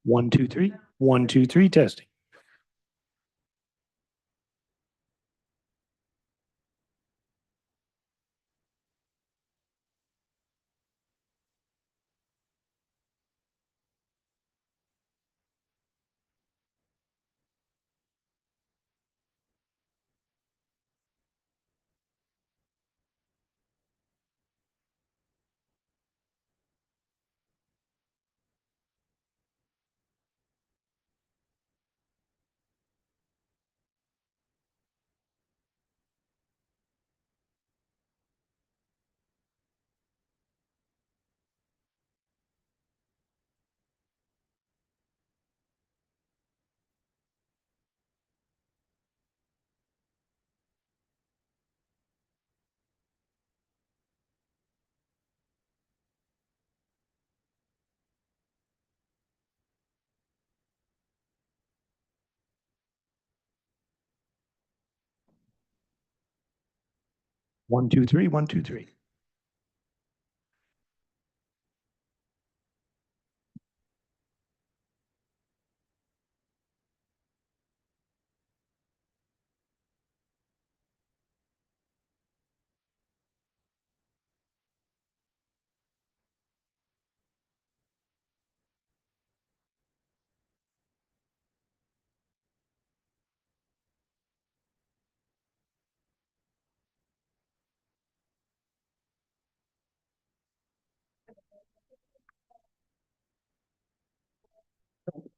1, 2, 3. 1, 2, 3, testing. One, two, three. 1, 2, 3.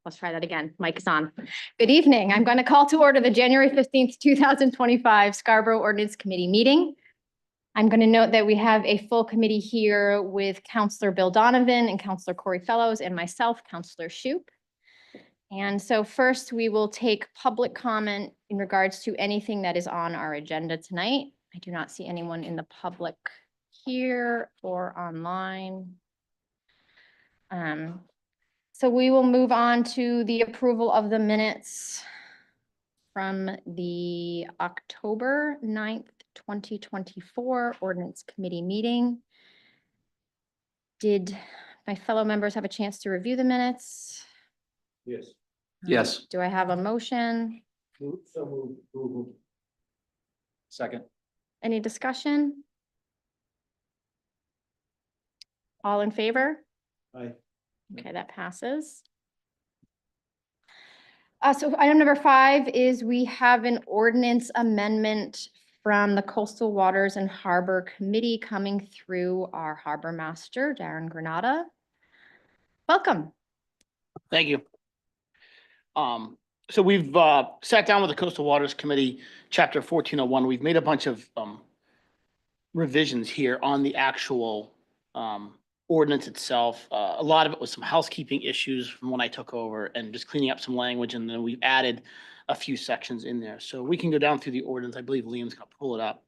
Let's try that again. Mic is on. Good evening. I'm going to call to order the January 15th, 2025 Scarborough Ordinance Committee meeting. I'm going to note that we have a full committee here with Councillor Bill Donovan and Councillor Corey Fellows and myself, Councillor Shoup. And so first we will take public comment in regards to anything that is on our agenda tonight. I do not see anyone in the public here or online. So we will move on to the approval of the minutes from the October 9th, 2024 Ordinance Committee meeting. Did my fellow members have a chance to review the minutes? Yes. Yes. Do I have a motion? So move. Second. Any discussion? All in favor? Aye. Okay, that passes. So item number 5 is we have an ordinance amendment from the Coastal Waters and Harbor Committee coming through our harbor master, Darren Granada. Welcome. Thank you. So we've sat down with the Coastal Waters Committee, Chapter 1401. We've made a bunch of revisions here on the actual ordinance itself. A lot of it was some housekeeping issues from when I took over and just cleaning up some language, and then we've added a few sections in there. So we can go down through the ordinance. I believe Liam's gonna pull it up.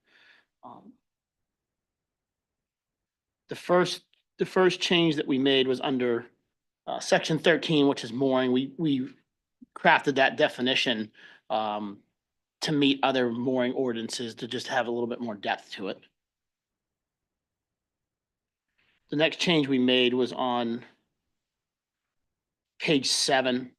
The first change that we made was under section 13, which is mooring. We crafted that definition to meet other mooring ordinances to just have a little bit more depth to it. The next change we made was on page 7.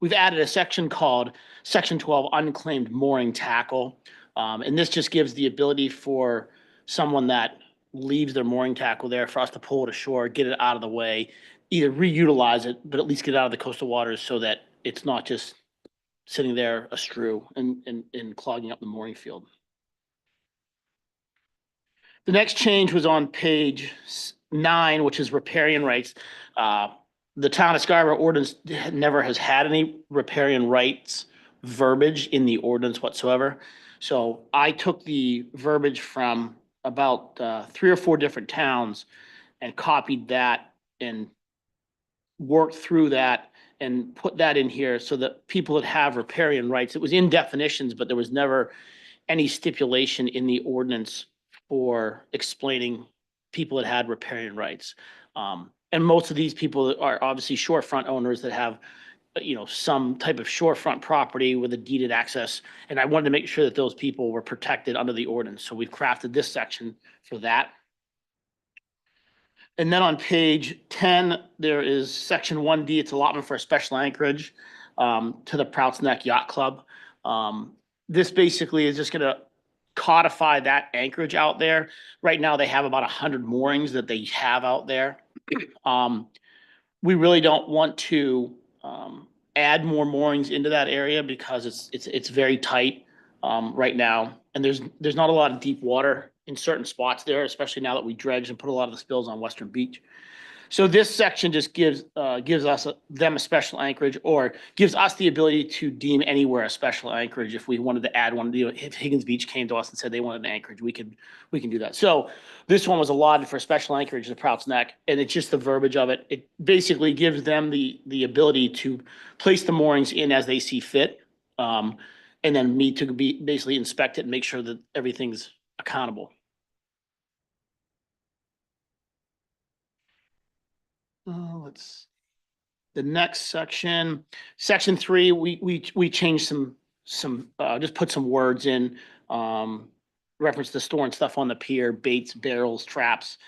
We've added a section called Section 12 Unclaimed Mooring Tackle. And this just gives the ability for someone that leaves their mooring tackle there for us to pull it ashore, get it out of the way, either reutilize it, but at least get it out of the coastal waters so that it's not just sitting there astrew and clogging up the mooring field. The next change was on page 9, which is riparian rights. The town of Scarborough ordinance never has had any riparian rights verbiage in the ordinance whatsoever. So I took the verbiage from about 3 or 4 different towns and copied that and worked through that and put that in here so that people that have riparian rights, it was in definitions, but there was never any stipulation in the ordinance for explaining people that had riparian rights. And most of these people are obviously shorefront owners that have, some type of shorefront property with a deeded access. And I wanted to make sure that those people were protected under the ordinance. So we've crafted this section for that. And then on page 10, there is section 1D. It's allotment for a special anchorage to the Prouts Neck Yacht Club. This basically is just going to codify that anchorage out there. Right now, they have about 100 moorings that they have out there. We really don't want to add more moorings into that area because it's very tight right now, and there's not a lot of deep water in certain spots there, especially now that we dredged and put a lot of the spills on Western Beach. So this section just gives them a special anchorage, or gives us the ability to deem anywhere a special anchorage if we wanted to add one. If Higgins Beach came to us and said they wanted an anchorage, we can do that. So this one was allotted for a special anchorage, the Prouts Neck, and it's just the verbiage of it. It basically gives them the ability to place the moorings in as they see fit, and then me to be basically inspect it and make sure that everything's accountable. The next section, section 3, we changed some just put some words in, reference to storing stuff on the pier, baits, barrels, traps,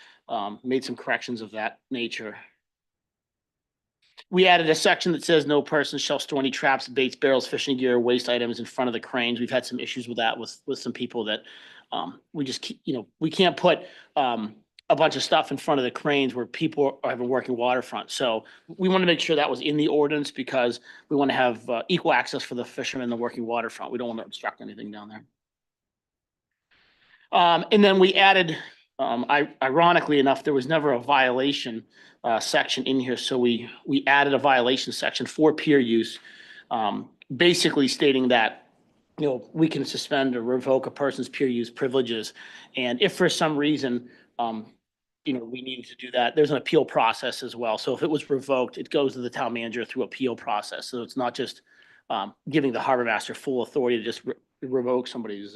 made some corrections of that nature. We added a section that says no person shall store any traps, baits, barrels, fishing gear, waste items in front of the cranes. We've had some issues with that with some people that we just keep, we can't put a bunch of stuff in front of the cranes where people are having working waterfront. So we want to make sure that was in the ordinance because we want to have equal access for the fishermen in the working waterfront. We don't want to obstruct anything down there. And then we added, ironically enough, there was never a violation section in here. So we added a violation section for peer use, basically stating that we can suspend or revoke a person's peer use privileges. And if for some reason, we needed to do that, there's an appeal process as well. So if it was revoked, it goes to the town manager through appeal process. So it's not just giving the harbor master full authority to just revoke somebody's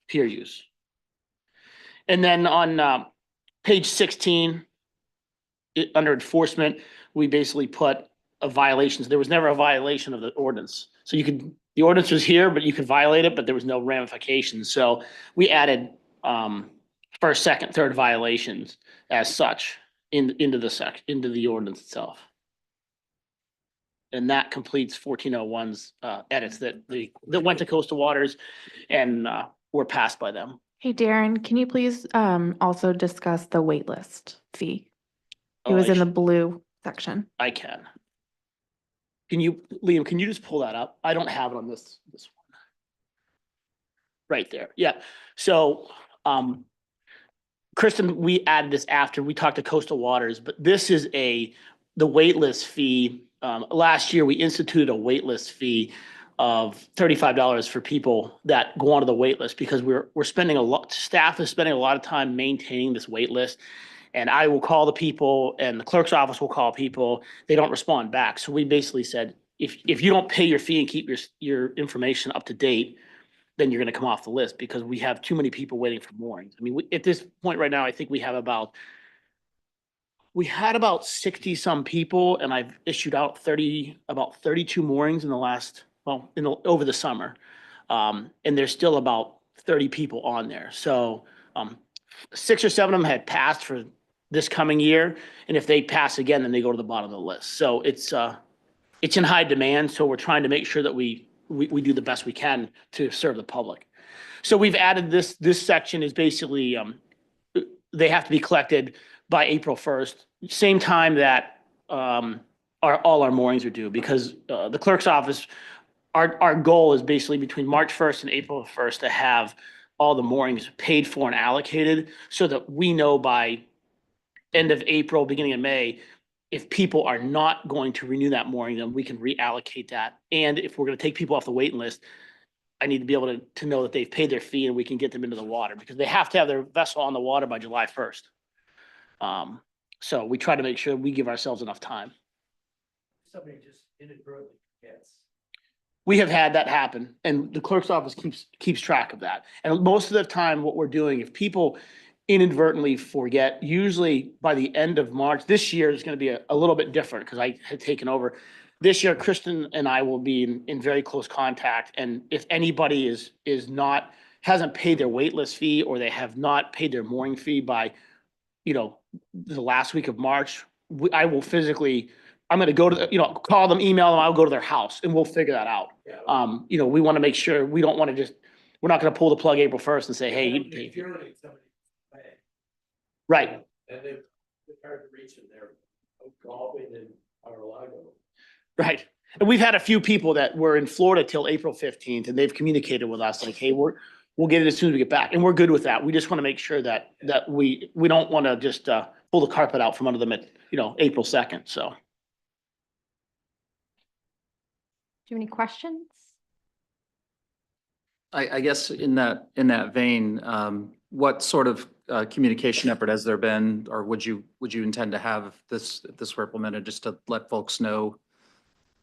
peer use. And then on page 16, under enforcement, we basically put a violation. There was never a violation of the ordinance. So the ordinance was here, but you could violate it, but there was no ramifications. So we added first, second, third violations as such into the ordinance itself. And that completes 1401's edits that went to coastal waters and were passed by them. Hey, Darren, can you please also discuss the wait list fee? It was in the blue section. I can. Liam, can you just pull that up? I don't have it on this one. Right there. Yeah. So, Kristen, we added this after we talked to coastal waters, but this is the wait list fee. Last year we instituted a wait list fee of $35 for people that go onto the wait list because we're spending staff is spending a lot of time maintaining this wait list. And I will call the people and the clerk's office will call people. They don't respond back. So we basically said, if you don't pay your fee and keep your information up to date, then you're going to come off the list because we have too many people waiting for moorings. I mean, at this point right now, I think we had about 60 some people, and I've issued out about 32 moorings in the last, over the summer. And there's still about 30 people on there. So 6 or 7 of them had passed for this coming year. And if they pass again, then they go to the bottom of the list. So it's it's in high demand, so we're trying to make sure that we do the best we can to serve the public. So we've added this section is basically, they have to be collected by April 1st, same time that, all our moorings are due, because, the clerk's office, our goal is basically between March 1st and April 1st to have all the moorings paid for and allocated so that we know by end of April, beginning of May, if people are not going to renew that mooring, then we can reallocate that. And if we're going to take people off the waiting list, I need to be able to know that they've paid their fee and we can get them into the water because they have to have their vessel on the water by July 1st. So we try to make sure we give ourselves enough time. Somebody just inadvertently forgets. We have had that happen and the clerk's office keeps track of that. And most of the time, what we're doing, if people inadvertently forget, usually by the end of March, this year is going to be a little bit different because I had taken over. This year, Kristen and I will be in very close contact. And if anybody hasn't paid their waitlist fee or they have not paid their mooring fee by, the last week of March, I will physically, I'm going to go to, call them, email them, I'll go to their house and we'll figure that out. Yeah. We want to make sure we don't want to we're not going to pull the plug April 1st and say, hey, you If paid. you're letting somebody pay, Right, and they're hard to reach and they're golfing in Mar-a-Lago. right. And we've had a few people that were in Florida till April 15th and they've communicated with us like, hey, we'll get it as soon as we get back. And we're good with that. We just want to make sure that we don't want to just pull the carpet out from under them at, April 2nd. So. Do you have any questions? I guess in that vein, what sort of communication effort has there been, or would you intend to have if this were implemented, just to let folks know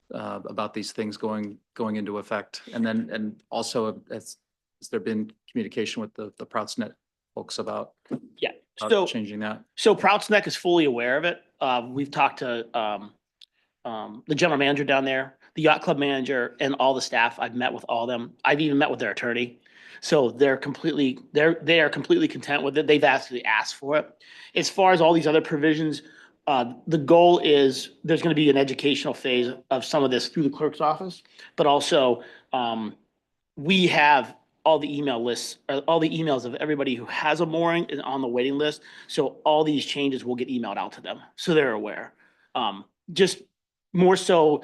about these things going into effect? And also, has there been communication with the Proutsnet folks about Yeah, so changing that? So Prouts Neck is fully aware of it. We've talked to the general manager down there, the yacht club manager, and all the staff. I've met with all of them. I've even met with their attorney. So they are completely content with it. They've actually asked for it. As far as all these other provisions, the goal is there's going to be an educational phase of some of this through the clerk's office, but also we have all the email lists, all the emails of everybody who has a mooring and on the waiting list. So all these changes will get emailed out to them. So they're aware. Just more so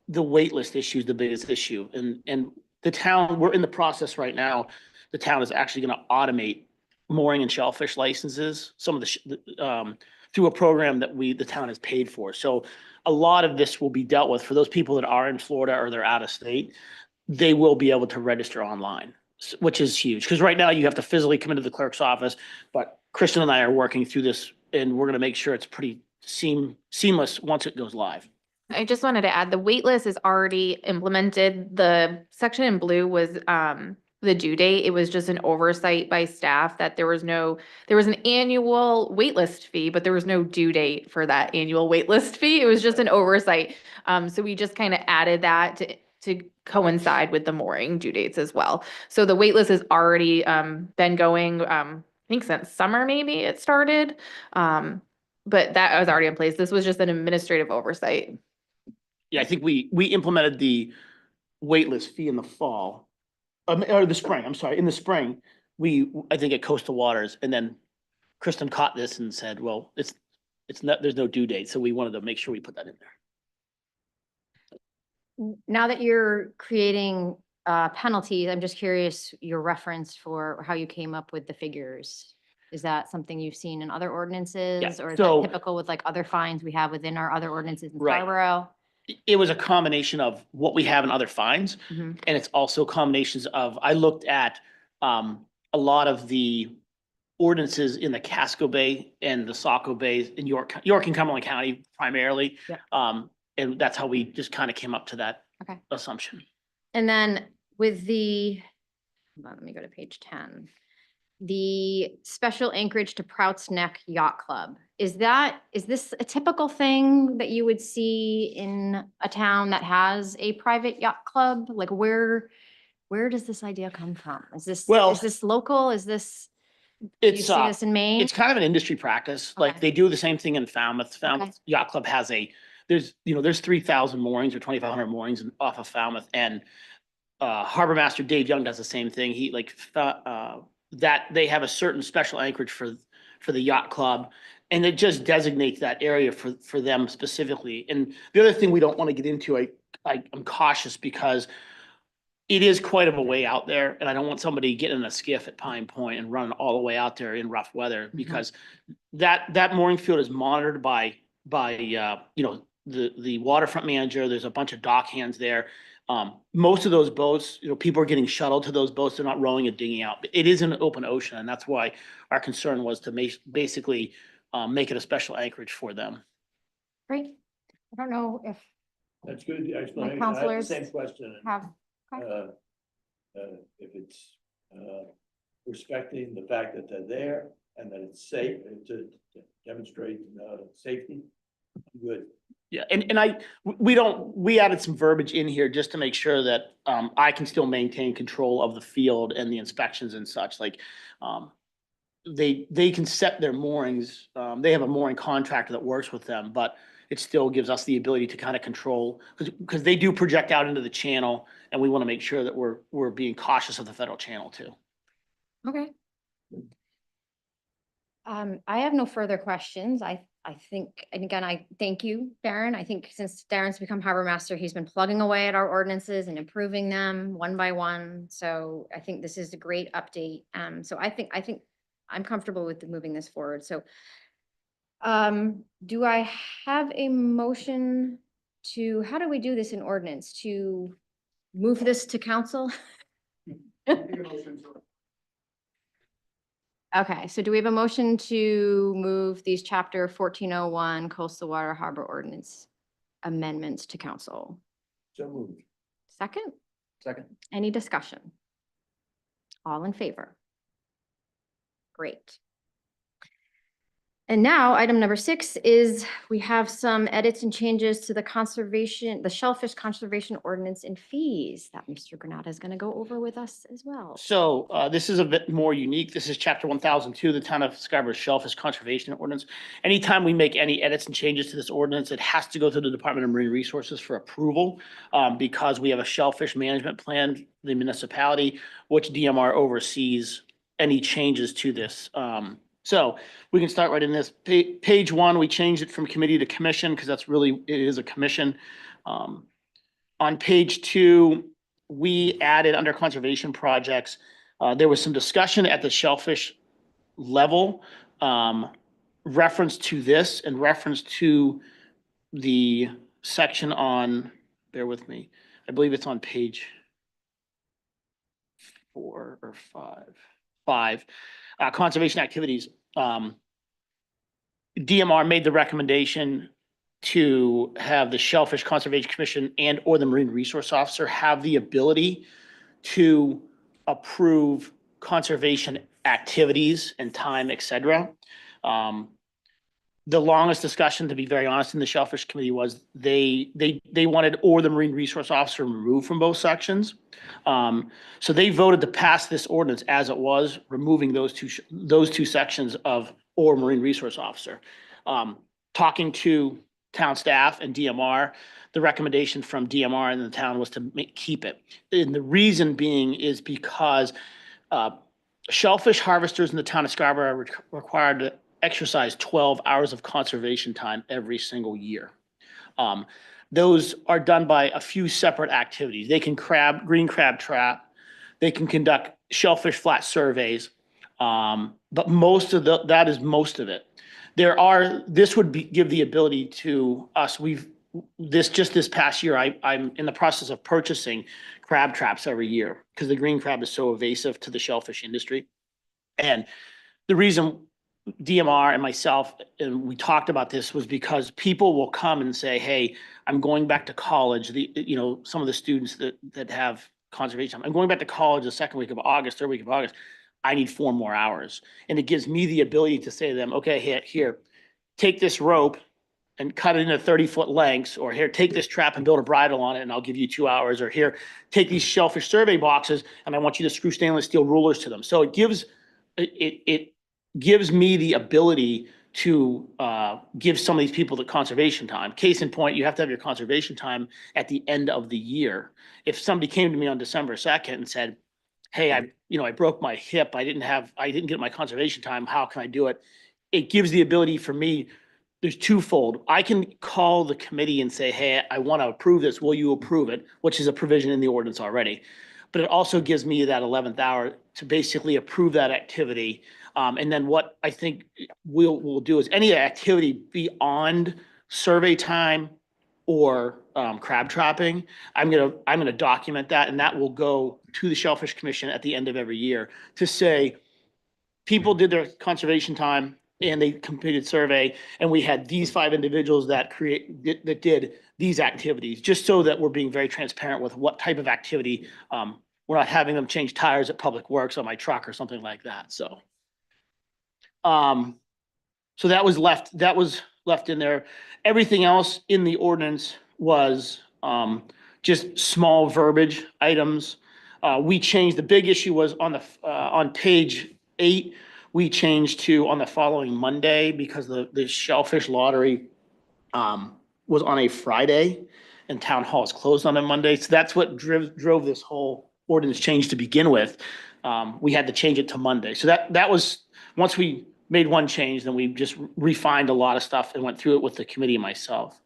the wait list issue is the biggest issue. And the town, we're in the process right now. The town is actually going to automate mooring and shellfish licenses, some of the, through a program that the town has paid for. So a lot of this will be dealt with for those people that are in Florida or they're out of state. They will be able to register online, which is huge. Because right now you have to physically come into the clerk's office, but Kristen and I are working through this and we're going to make sure it's pretty seamless once it goes live. I just wanted to add, the wait list is already implemented. The section in blue was the due date. It was just an oversight by staff that there was an annual wait list fee, but there was no due date for that annual wait list fee. It was just an oversight. So we just kind of added that to coincide with the mooring due dates as well. So the wait list has already been going, I think since summer maybe it started. But that was already in place. This was just an administrative oversight. Yeah, I think we implemented the waitlist fee in the fall, or the spring, I'm sorry, in the spring, I think at Coastal Waters, and then Kristen caught this and said, well, it's not, there's no due date, so we wanted to make sure we put that in there. Now that you're creating penalties, I'm just curious your reference for how you came up with the figures. Is that something you've seen in other ordinances, or is that typical with like other fines we have within our other ordinances in Scarborough? It was a combination of what we have in other fines, Mhm. and it's also combinations of, I looked at a lot of the ordinances in the Casco Bay and the Saco Bay in York and Cumberland County primarily. Yeah. And that's how we just kind of came up to that Okay. assumption. And then with let me go to page 10. The special anchorage to Prouts Neck Yacht Club. Is this a typical thing that you would see in a town that has a private yacht club? Like where does this idea come from? Is this local? Do you see this in Maine? It's kind of an industry practice. Like Okay. they do the same thing in Falmouth. Okay. Yacht Club has a there's 3,000 moorings or 2,500 moorings off of Falmouth, and Harbor Master Dave Young does the same thing. He that they have a certain special anchorage for the yacht club, and it just designates that area for them specifically. And the other thing we don't want to get into, I'm cautious because it is quite of a way out there, and I don't want somebody getting in a skiff at Pine Point and running all the way out there in rough weather, because that mooring field is monitored by the waterfront manager. There's a bunch of dock hands there. Most of those boats, people are getting shuttled to those boats. They're not rowing and dinging out. It is an open ocean, and that's why our concern was to basically make it a special anchorage for them. Great. I don't know if That's good explanation. I have the counselors same question. have, If it's respecting the fact that they're there and that it's safe and to demonstrate safety, good. Yeah, and we added some verbiage in here just to make sure that I can still maintain control of the field and the inspections and such. Like they can set their moorings. They have a mooring contractor that works with them, but it still gives us the ability to kind of control, because they do project out into the channel, and we want to make sure that we're being cautious of the federal channel too. okay. I have no further questions. I think, and again, I thank you, Darren. I think since Darren's become harbor master, he's been plugging away at our ordinances and improving them one by one. So I think this is a great update. So I think I'm comfortable with moving this forward. So do I have a motion to, how do we do this in ordinance, to move this to council? Okay, so do we have a motion to move these chapter 1401 coastal water harbor ordinance amendments to council? So moved. Second, Second. any discussion? All in favor? Great. And now item number 6 is we have some edits and changes to the shellfish conservation ordinance and fees that Mr. Granata is going to go over with us as well. So this is a bit more unique. This is chapter 1002, the town of Scarborough Shellfish Conservation Ordinance. Anytime we make any edits and changes to this ordinance, it has to go to the Department of Marine Resources for approval, because we have a shellfish management plan, the municipality, which DMR oversees any changes to this. So we can start right in this. Page 1, we changed it from committee to commission because it is a commission. On page 2, we added under conservation projects, there was some discussion at the shellfish level, reference to this and reference to the section on, bear with me, I believe it's on page 4 or 5. Conservation activities. DMR made the recommendation to have the Shellfish Conservation Commission and or the Marine Resource Officer have the ability to approve conservation activities and time, et cetera. The longest discussion, to be very honest, in the Shellfish Committee was they wanted or the Marine Resource Officer removed from both sections. So they voted to pass this ordinance as it was, removing those two sections of or Marine Resource Officer. Talking to town staff and DMR, the recommendation from DMR and the town was to keep it. And the reason being is because shellfish harvesters in the town of Scarborough are required to exercise 12 hours of conservation time every single year. Those are done by a few separate activities. They can green crab trap, they can conduct shellfish flat surveys, but most of that is most of it. This would give the ability to us, this past year, I'm in the process of purchasing crab traps every year because the green crab is so evasive to the shellfish industry. And the reason DMR and myself, and we talked about this, was because people will come and say, hey, I'm going back to college. Some of the students that have conservation, I'm going back to college the second week of August, third week of August. I need 4 more hours. And it gives me the ability to say to them, okay, here, take this rope and cut it into 30-foot lengths, or here, take this trap and build a bridle on it and I'll give you 2 hours, or here, take these shellfish survey boxes and I want you to screw stainless steel rulers to them. So it gives me the ability to give some of these people the conservation time. Case in point, you have to have your conservation time at the end of the year. If somebody came to me on December 2nd and said, hey, I broke my hip, I didn't get my conservation time, how can I do it? It gives the ability for me, there's twofold. I can call the committee and say, hey, I want to approve this, will you approve it? Which is a provision in the ordinance already. But it also gives me that 11th hour to basically approve that activity. And then what I think we'll do is any activity beyond survey time or crab trapping, I'm gonna document that, and that will go to the Shellfish Commission at the end of every year to say, people did their conservation time and they completed survey, and we had these 5 individuals that did these activities, just so that we're being very transparent with what type of activity. We're not having them change tires at Public Works on my truck or something like that, so. So that was left in there. Everything else in the ordinance was just small verbiage items. We changed, the big issue was on page 8, we changed to on the following Monday because the Shellfish Lottery was on a Friday and Town Hall is closed on a Monday. So that's what drove this whole ordinance change to begin with. We had to change it to Monday. So that was, once we made one change, then we just refined a lot of stuff and went through it with the committee and myself.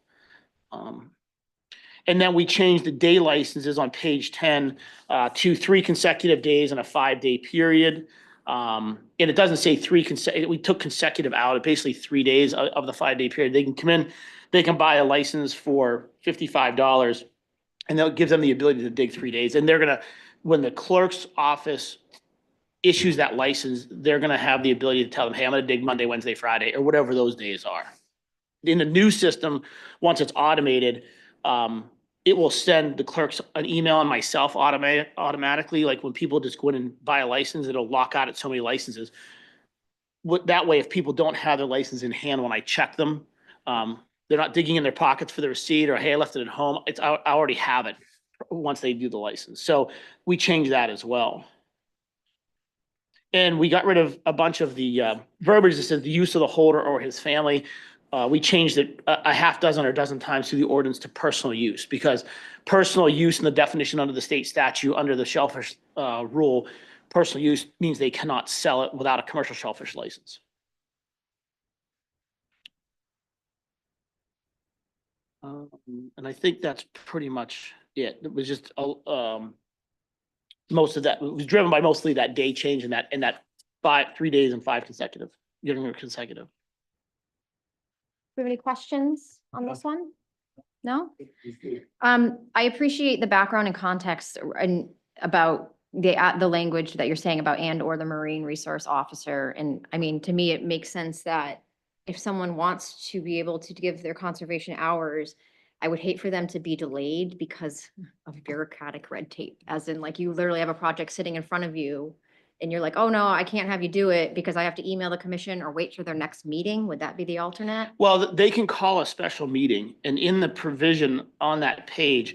And then we changed the day licenses on page 10 to 3 consecutive days and a 5-day period. And it doesn't say we took consecutive out, basically 3 days of the 5-day period. They can come in, they can buy a license for $55, and that gives them the ability to dig 3 days. And they're gonna, when the clerk's office issues that license, they're gonna have the ability to tell them, hey, I'm gonna dig Monday, Wednesday, Friday, or whatever those days are. In the new system, once it's automated, it will send the clerks an email and myself automatically, like when people just go in and buy a license, it'll lock out at so many licenses. That way, if people don't have their license in hand when I check them, they're not digging in their pockets for the receipt or, hey, I left it at home. I already have it once they do the license. So we changed that as well. And we got rid of a bunch of the verbiage that says the use of the holder or his family. We changed it a half dozen or a dozen times through the ordinance to personal use, because personal use in the definition under the state statute, under the shellfish rule, personal use means they cannot sell it without a commercial shellfish license. And I think that's pretty much it. It was just most of that, it was driven by mostly that day change and that 3 days and 5 consecutive, getting her consecutive. Do we have any questions on this one? No? I appreciate the background and context and about the language that you're saying about or the Marine Resource Officer. And I mean, to me, it makes sense that if someone wants to be able to give their conservation hours, I would hate for them to be delayed because of bureaucratic red tape, as in like you literally have a project sitting in front of you and you're like, oh no, I can't have you do it because I have to email the commission or wait for their next meeting. Would that be the alternate? Well, they can call a special meeting, and in the provision on that page,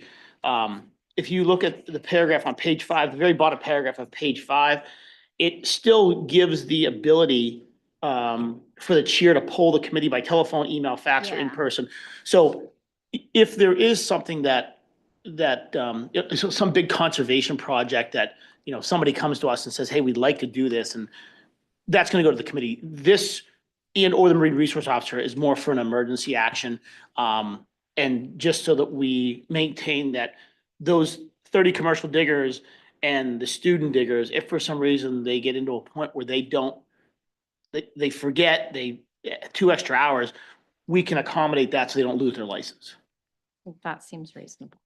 if you look at the paragraph on page 5, the very bottom paragraph of page 5, it still gives the ability for the chair to poll the committee by telephone, email, fax, or in Yeah. person. So if there is something some big conservation project that, somebody comes to us and says, hey, we'd like to do this, and that's gonna go to the committee. This or the Marine Resource Officer is more for an emergency action. And just so that we maintain that those 30 commercial diggers and the student diggers, if for some reason they get into a point where they forget 2 extra hours, we can accommodate that so they don't lose their license. That seems reasonable.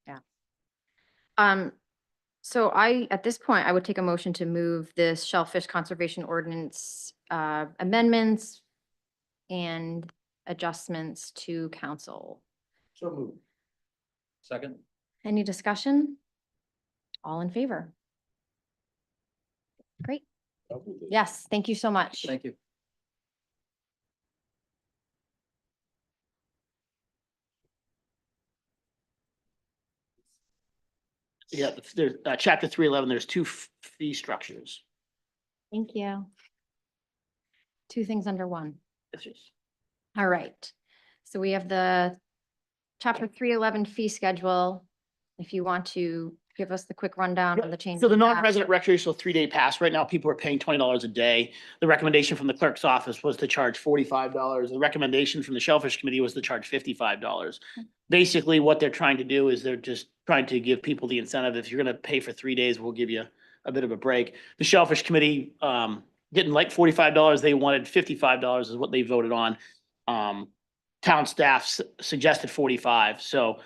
Yeah. So at this point, I would take a motion to move this shellfish conservation ordinance amendments and adjustments to council. So moved. Second? Any discussion? All in favor? Great. Yes, thank you so much. Thank you. Yeah, there's chapter 311, there's 2 fee structures. Thank you. 2 things under one. All right. So we have the chapter 311 fee schedule. If you want to give us the quick rundown of the changes. So the in that. non-resident recreational 3-day pass, right now, people are paying $20 a day. The recommendation from the clerk's office was to charge $45. The recommendation from the Shellfish Committee was to charge $55. Basically, what they're trying to do is they're just trying to give people the incentive. If you're gonna pay for 3 days, we'll give you a bit of a break. The Shellfish Committee didn't like $45. They wanted $55 is what they voted on. Town staff suggested 45. So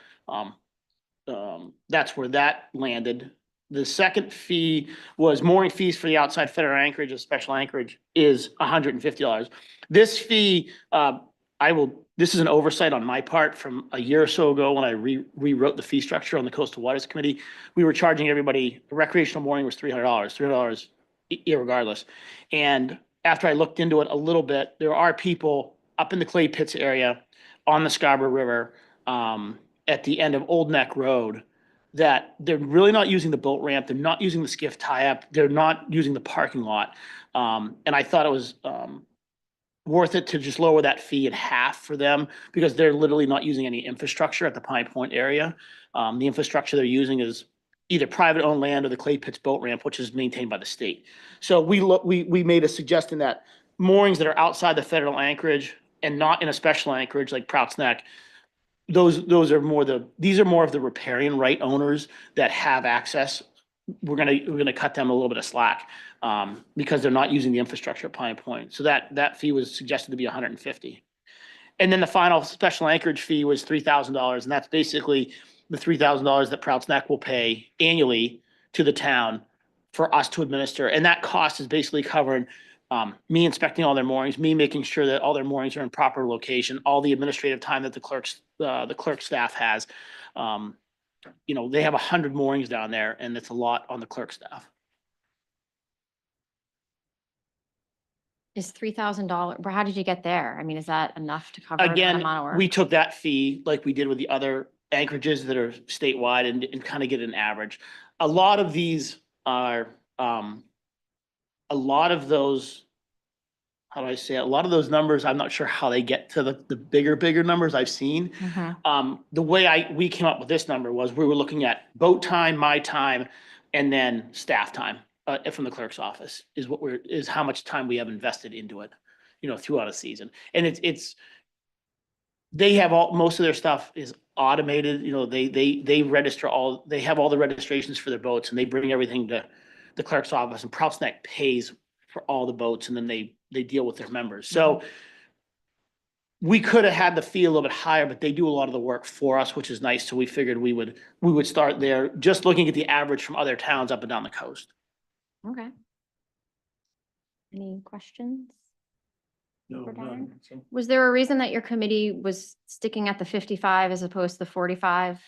that's where that landed. The second fee was mooring fees for the outside federal anchorage, a special anchorage is $150. This fee, this is an oversight on my part from a year or so ago when I rewrote the fee structure on the Coastal Waters Committee. We were charging everybody, recreational mooring was $300 irregardless. And after I looked into it a little bit, there are people up in the Clay Pits area on the Scarborough River, at the end of Old Neck Road, that they're really not using the boat ramp, they're not using the skiff tie-up, they're not using the parking lot. And I thought it was worth it to just lower that fee in half for them because they're literally not using any infrastructure at the Pine Point area. The infrastructure they're using is either private owned land or the Clay Pits boat ramp, which is maintained by the state. So we made a suggestion that moorings that are outside the federal anchorage and not in a special anchorage like Prouts Neck, these are more of the riparian right owners that have access. We're gonna cut them a little bit of slack because they're not using the infrastructure at Pine Point. So that fee was suggested to be $150. And then the final special anchorage fee was $3,000, and that's basically the $3,000 that Prouts Neck will pay annually to the town for us to administer. And that cost is basically covering me inspecting all their moorings, me making sure that all their moorings are in proper location, all the administrative time that the clerk staff has. They have 100 moorings down there, and it's a lot on the clerk staff. Is $3,000, how did you get there? I mean, is that enough to cover that Again, amount of work? we took that fee like we did with the other anchorages that are statewide and kind of get an average. A lot of these are, a lot of those, how do I say it? A lot of those numbers, I'm not sure how they get to the bigger numbers I've seen. The way we came up with this number was we were looking at boat time, my time, and then staff time from the clerk's office is how much time we have invested into it, throughout a season. And they have most of their stuff is automated, they register they have all the registrations for their boats and they bring everything to the clerk's office, and Prouts Neck pays for all the boats and then they deal with their members. So we could have had the fee a little bit higher, but they do a lot of the work for us, which is nice. So we figured we would start there, just looking at the average from other towns up and down the coast. Okay. Any questions? No, For none. Darren? So, Was there a reason that your committee was sticking at the 55 as opposed to the 45?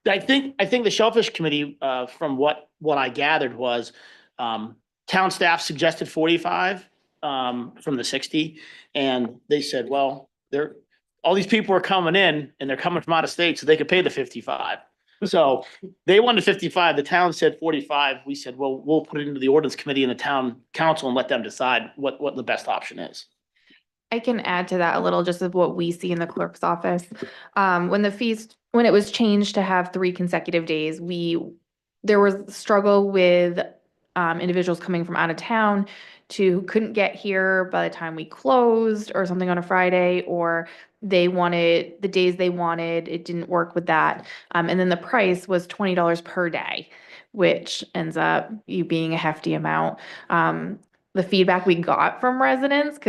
I think the Shellfish Committee, from what I gathered was, town staff suggested 45 from the 60, and they said, well, all these people are coming in and they're coming from out of state, so they could pay the 55. So they wanted 55. The town said 45. We said, well, we'll put it into the Ordinance Committee and the town council and let them decide what the best option is. I can add to that a little, just of what we see in the clerk's office. When it was changed to have 3 consecutive days, there was struggle with individuals coming from out of town who couldn't get here by the time we closed or something on a Friday, or they wanted the days they wanted. It didn't work with that. And then the price was $20 per day, which ends up being a hefty amount. The feedback we got from residents,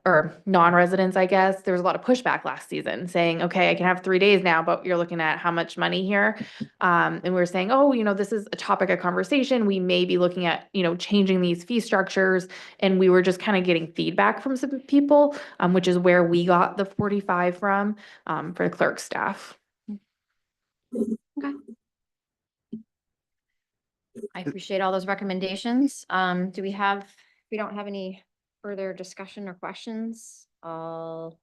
or non-residents, I guess, there was a lot of pushback last season saying, okay, I can have 3 days now, but you're looking at how much money here. And we were saying, this is a topic of conversation. We may be looking at, changing these fee structures. And we were just kind of getting feedback from some people, which is where we got the 45 from, for the clerk staff. Okay. I appreciate all those recommendations. We don't have any further discussion or questions? I'll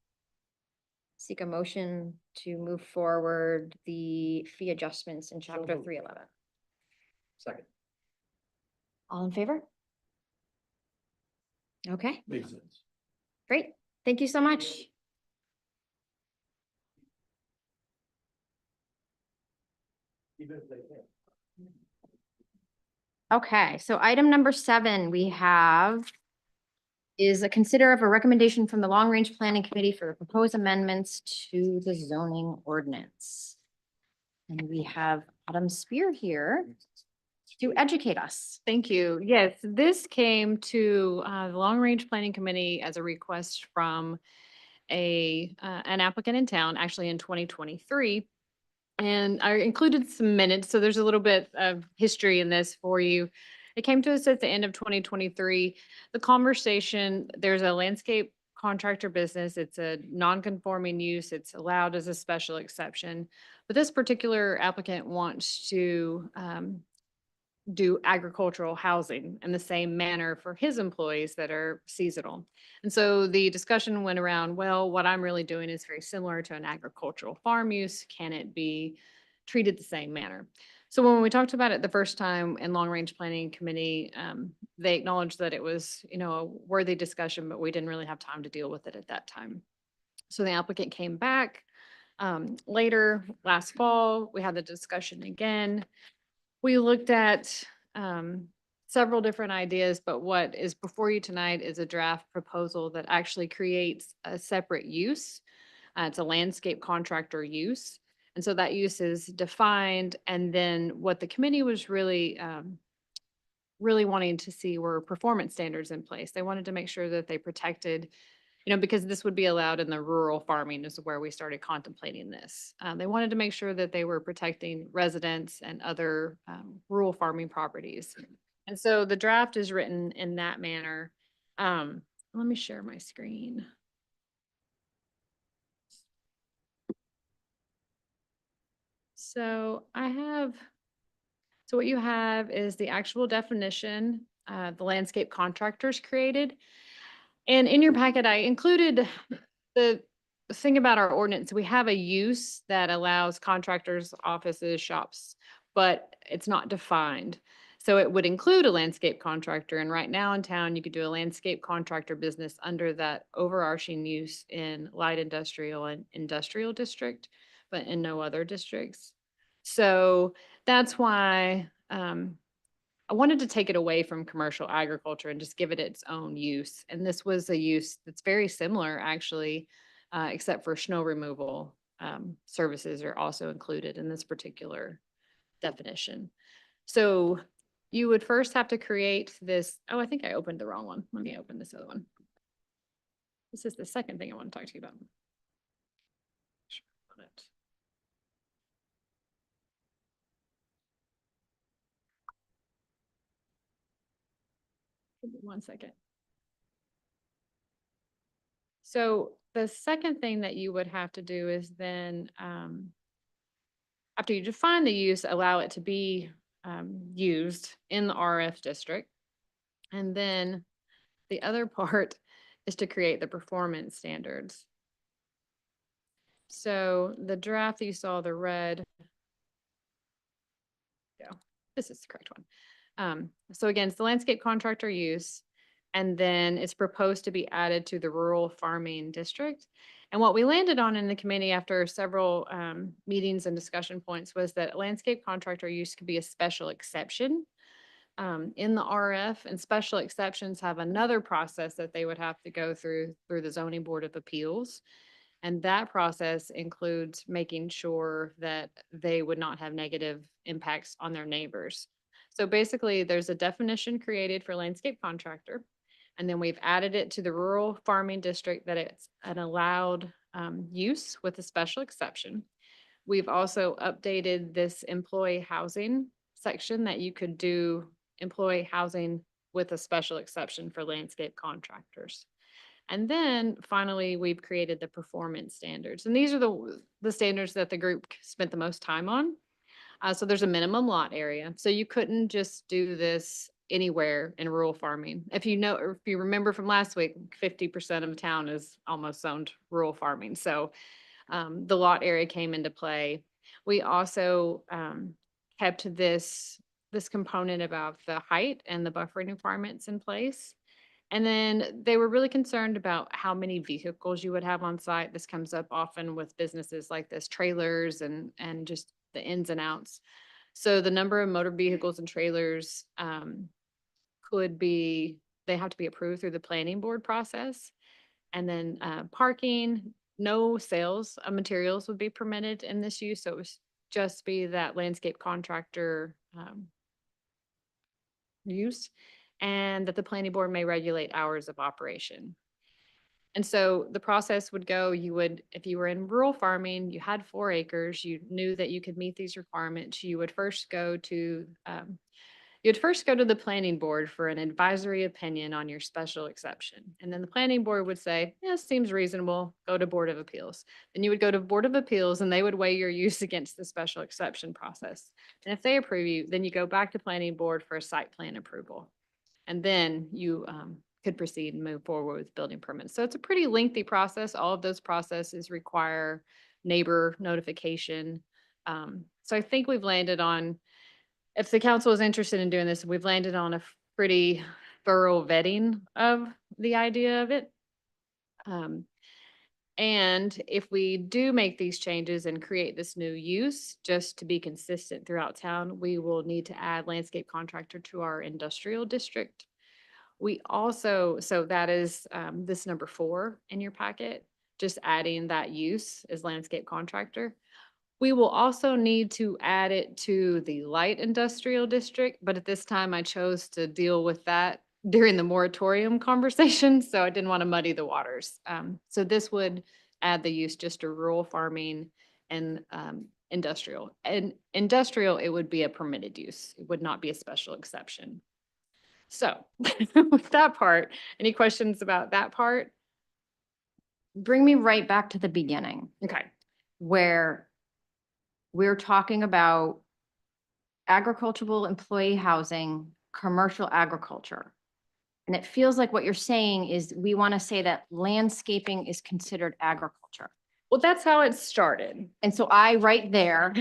seek a motion to move forward the fee adjustments in chapter 311. second, All in favor? Okay, makes sense. great. Thank you so much. Even if they can. Okay, so item number 7 we have is a consider of a recommendation from the Long Range Planning Committee for the proposed amendments to the zoning ordinance. And we have Autumn Spear here to educate us. Thank you. Yes, this came to the Long Range Planning Committee as a request from an applicant in town, actually in 2023. And I included some minutes, so there's a little bit of history in this for you. It came to us at the end of 2023. The conversation, there's a landscape contractor business. It's a non-conforming use. It's allowed as a special exception. But this particular applicant wants to do agricultural housing in the same manner for his employees that are seasonal. And so the discussion went around, well, what I'm really doing is very similar to an agricultural farm use. Can it be treated the same manner? So when we talked about it the first time in Long Range Planning Committee, they acknowledged that it was, a worthy discussion, but we didn't really have time to deal with it at that time. So the applicant came back later last fall. We had the discussion again. We looked at several different ideas, but what is before you tonight is a draft proposal that actually creates a separate use. It's a landscape contractor use. And so that use is defined. And then what the committee was really wanting to see were performance standards in place. They wanted to make sure that they protected, because this would be allowed in the rural farming is where we started contemplating this. They wanted to make sure that they were protecting residents and other rural farming properties. And so the draft is written in that manner. Let me share my screen. So what you have is the actual definition the landscape contractors created. And in your packet, I included the thing about our ordinance. We have a use that allows contractors, offices, shops, but it's not defined. So it would include a landscape contractor. And right now in town, you could do a landscape contractor business under that overarching use in light industrial and industrial district, but in no other districts. So that's why I wanted to take it away from commercial agriculture and just give it its own use. And this was a use that's very similar, actually, except for snow removal services are also included in this particular definition. So you would first have to create this. Oh, I think I opened the wrong one. Let me open this other one. This is the second thing I want to talk to you about. Give me 1 second. So the second thing that you would have to do is then, after you define the use, allow it to be used in the RF district. And then the other part is to create the performance standards. So the draft that you saw, the red, yeah, this is the correct one. So again, it's the landscape contractor use, and then it's proposed to be added to the rural farming district. And what we landed on in the committee after several meetings and discussion points was that landscape contractor use could be a special exception in the RF, and special exceptions have another process that they would have to go through the Zoning Board of Appeals. And that process includes making sure that they would not have negative impacts on their neighbors. So basically, there's a definition created for landscape contractor, and then we've added it to the rural farming district that it's an allowed use with a special exception. We've also updated this employee housing section that you could do employee housing with a special exception for landscape contractors. And then finally, we've created the performance standards. And these are the standards that the group spent the most time on. So there's a minimum lot area. So you couldn't just do this anywhere in rural farming. If you remember from last week, 50% of the town is almost zoned rural farming. So the lot area came into play. We also kept this component about the height and the buffering requirements in place. And then they were really concerned about how many vehicles you would have on site. This comes up often with businesses like this, trailers and just the ins and outs. So the number of motor vehicles and trailers could be, they have to be approved through the planning board process. And then parking, no sales of materials would be permitted in this use. So it was just be that landscape contractor use, and that the planning board may regulate hours of operation. And so the process would go, you would, if you were in rural farming, you had 4 acres, you knew that you could meet these requirements, you would first go to the planning board for an advisory opinion on your special exception. And then the planning board would say, yeah, seems reasonable, go to Board of Appeals. Then you would go to Board of Appeals and they would weigh your use against the special exception process. And if they approve you, then you go back to planning board for a site plan approval. And then you could proceed and move forward with building permits. So it's a pretty lengthy process. All of those processes require neighbor notification. So I think we've landed on, if the council is interested in doing this, we've landed on a pretty thorough vetting of the idea of it. And if we do make these changes and create this new use, just to be consistent throughout town, we will need to add landscape contractor to our industrial district. We also, so that is this number 4 in your packet, just adding that use as landscape contractor. We will also need to add it to the light industrial district, but at this time I chose to deal with that during the moratorium conversation, so I didn't want to muddy the waters. So this would add the use just to rural farming and industrial. And industrial, it would be a permitted use. It would not be a special exception. So with that part, any questions about that part? Bring me right back to the beginning, Okay. where we're talking about agricultural employee housing, commercial agriculture. And it feels like what you're saying is we want to say that landscaping is considered agriculture. Well, that's how it started. And so I, right there,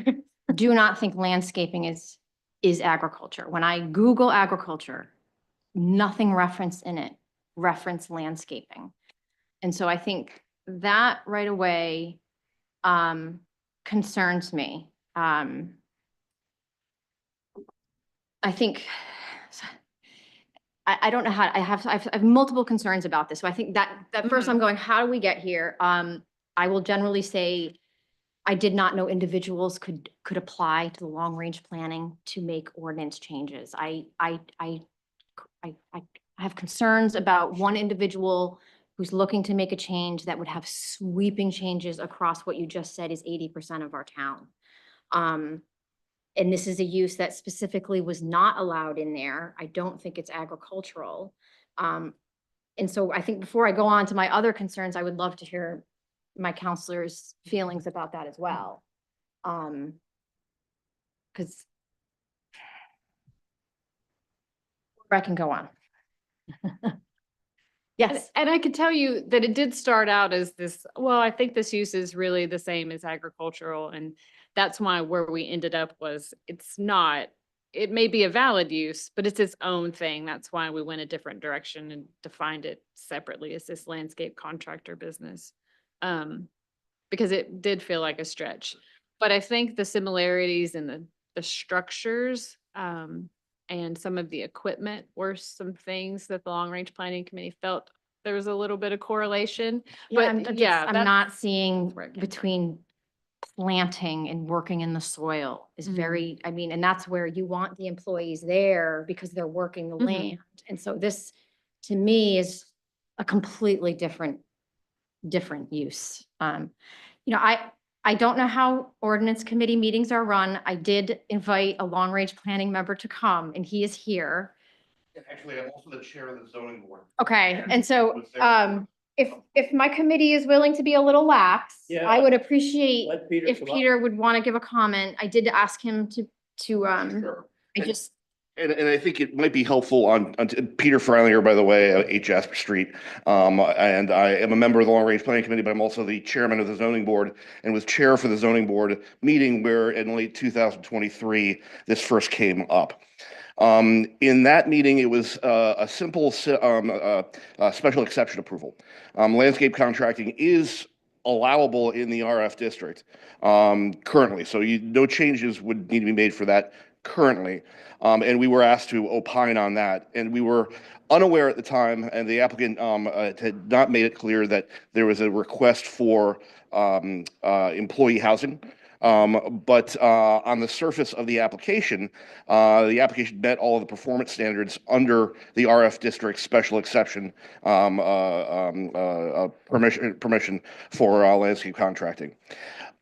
do not think landscaping is agriculture. When I Google agriculture, nothing referenced in it reference landscaping. And so I think that right away concerns me. I think, I don't know how, I have multiple concerns about this. So I think that first I'm going, how do we get here? I will generally say, I did not know individuals could apply to the long range planning to make ordinance changes. I have concerns about one individual who's looking to make a change that would have sweeping changes across what you just said is 80% of our town. And this is a use that specifically was not allowed in there. I don't think it's agricultural. And so I think before I go on to my other concerns, I would love to hear my counselor's feelings about that as well. Because I can go on. Yes. And I could tell you that it did start out as this, well, I think this use is really the same as agricultural. And that's why where we ended up was, it's not, it may be a valid use, but it's its own thing. That's why we went a different direction and defined it separately as this landscape contractor business. Because it did feel like a stretch. But I think the similarities in the structures, and some of the equipment were some things that the long range planning committee felt there was a little bit of correlation. I'm That's not seeing where it came from. between planting and working in the soil is very, I mean, and that's where you want the employees there because they're working the land. And so this, to me, is a completely different use. You know, I don't know how ordinance committee meetings are run. I did invite a long range planning member to come and he is here. Actually, I'm also the chair of the zoning board. Okay, and so if my committee is willing to be a little lax, Yeah. I would appreciate Let Peter if come up. Peter would want to give a comment. I did ask him to Sure. I just, And I think it might be helpful on Peter Freilinger, by the way, 8 Jasper Street. And I am a member of the Long Range Planning Committee, but I'm also the chairman of the zoning board and was chair for the zoning board meeting where in late 2023, this first came up. In that meeting, it was a simple special exception approval. Landscape contracting is allowable in the RF district currently, so no changes would need to be made for that currently. And we were asked to opine on that, and we were unaware at the time, and the applicant had not made it clear that there was a request for employee housing. But on the surface of the application met all of the performance standards under the RF district special exception permission for landscape contracting.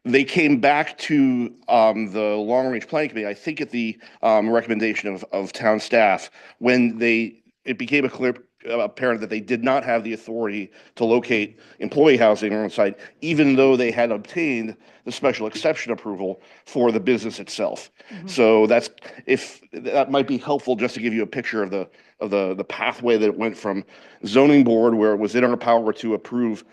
They came back to the Long Range Planning Committee, I think at the recommendation of town staff, when it became apparent that they did not have the authority to locate employee housing on site, even though they had obtained the special exception approval for the business itself. So that might be helpful just to give you a picture of the pathway that it went from zoning board, where it was in our power to approve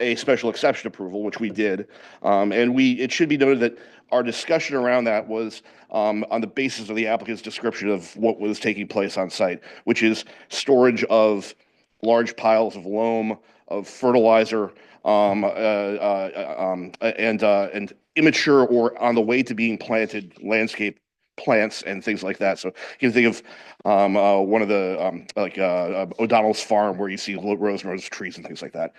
a special exception approval, which we did. And it should be noted that our discussion around that was on the basis of the applicant's description of what was taking place on site, which is storage of large piles of loam, of fertilizer, and immature or on the way to being planted landscape plants and things like that. So you can think of one of the O'Donnell's farm, where you see rows and rows of trees and things like that.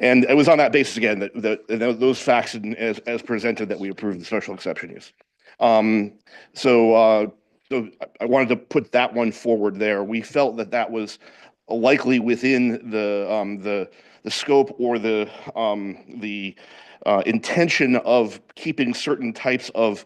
And it was on that basis again that those facts as presented that we approved the special exception use. So I wanted to put that one forward there. We felt that was likely within the scope or the intention of keeping certain types of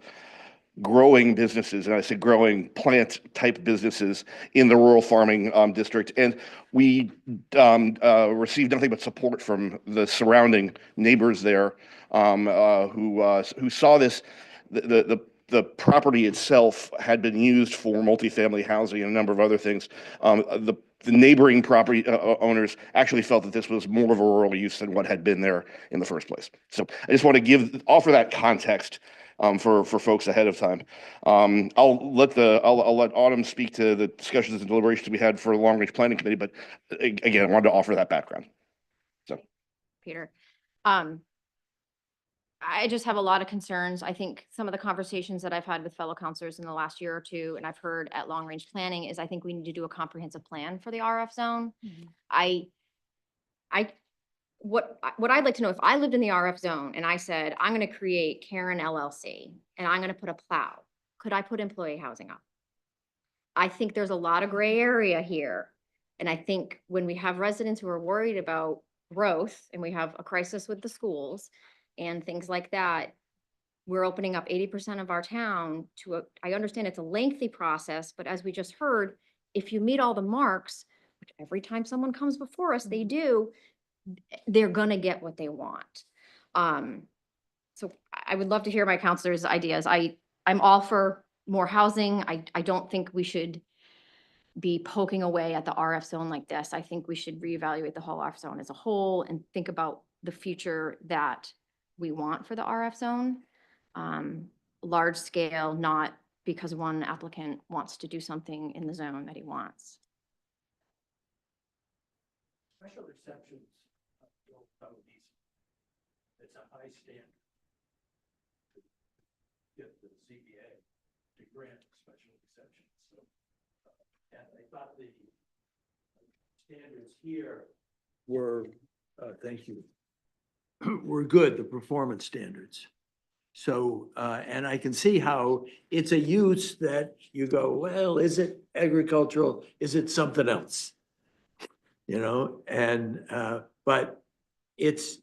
growing businesses, and I say growing plant type businesses, in the rural farming district. And we received nothing but support from the surrounding neighbors there, who saw this. The property itself had been used for multifamily housing and a number of other things. The neighboring property owners actually felt that this was more of a rural use than what had been there in the first place. So I just want to offer that context for folks ahead of time. I'll let Autumn speak to the discussions and deliberations we had for the Long Range Planning Committee, but again, I wanted to offer that background. So, Peter. I just have a lot of concerns. I think some of the conversations that I've had with fellow counselors in the last year or two, and I've heard at Long Range Planning, is I think we need to do a comprehensive plan for the RF zone. What I'd like to know, if I lived in the RF zone and I said, I'm going to create Karen LLC and I'm going to put a plow, could I put employee housing up? I think there's a lot of gray area here. And I think when we have residents who are worried about growth and we have a crisis with the schools and things like that, we're opening up 80% of our town to I understand it's a lengthy process, but as we just heard, if you meet all the marks, which every time someone comes before us, they do, they're gonna get what they want. So I would love to hear my counselors' ideas. I'm all for more housing. I don't think we should be poking away at the RF zone like this. I think we should reevaluate the whole RF zone as a whole and think about the future that we want for the RF zone. Large scale, not because one applicant wants to do something in the zone that he wants. Special exceptions don't come easy. It's a high standard to get the ZBA to grant special exceptions. So, and I thought the standards here were, thank you, were good, the performance standards. So, and I can see how it's a use that you go, well, is it agricultural? Is it something else? You know, and, but it's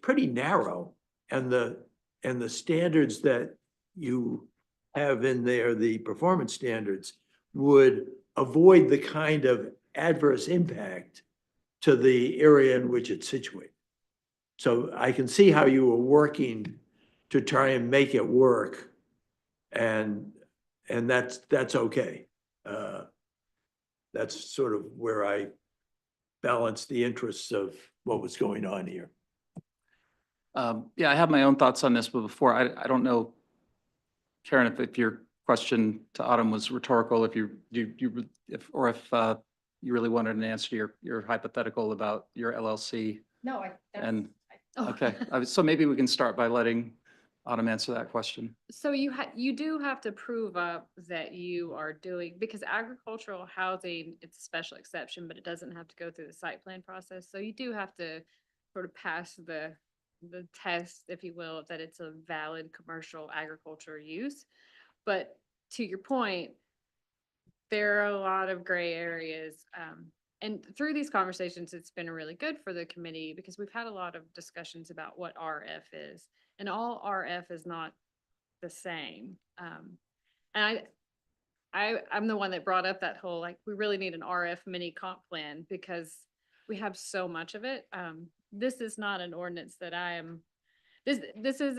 pretty narrow, and the standards that you have in there, the performance standards, would avoid the kind of adverse impact to the area in which it's situated. So I can see how you were working to try and make it work, and that's okay. That's sort of where I balance the interests of what was going on here. Yeah, I have my own thoughts on this, but before, I don't know, Karen, if you're question to Autumn was rhetorical, if you really wanted an answer to your hypothetical about your LLC. No, And, Oh. okay, so maybe we can start by letting Autumn answer that question. So you do have to prove up that you are doing, because agricultural housing, it's a special exception, but it doesn't have to go through the site plan process. So you do have to sort of pass the test, if you will, that it's a valid commercial agriculture use. But to your point, there are a lot of gray areas. And through these conversations, it's been really good for the committee because we've had a lot of discussions about what RF is. And all RF is not the same. And I'm the one that brought up that whole, like, we really need an RF mini comp plan because we have so much of it. This is not an ordinance that this is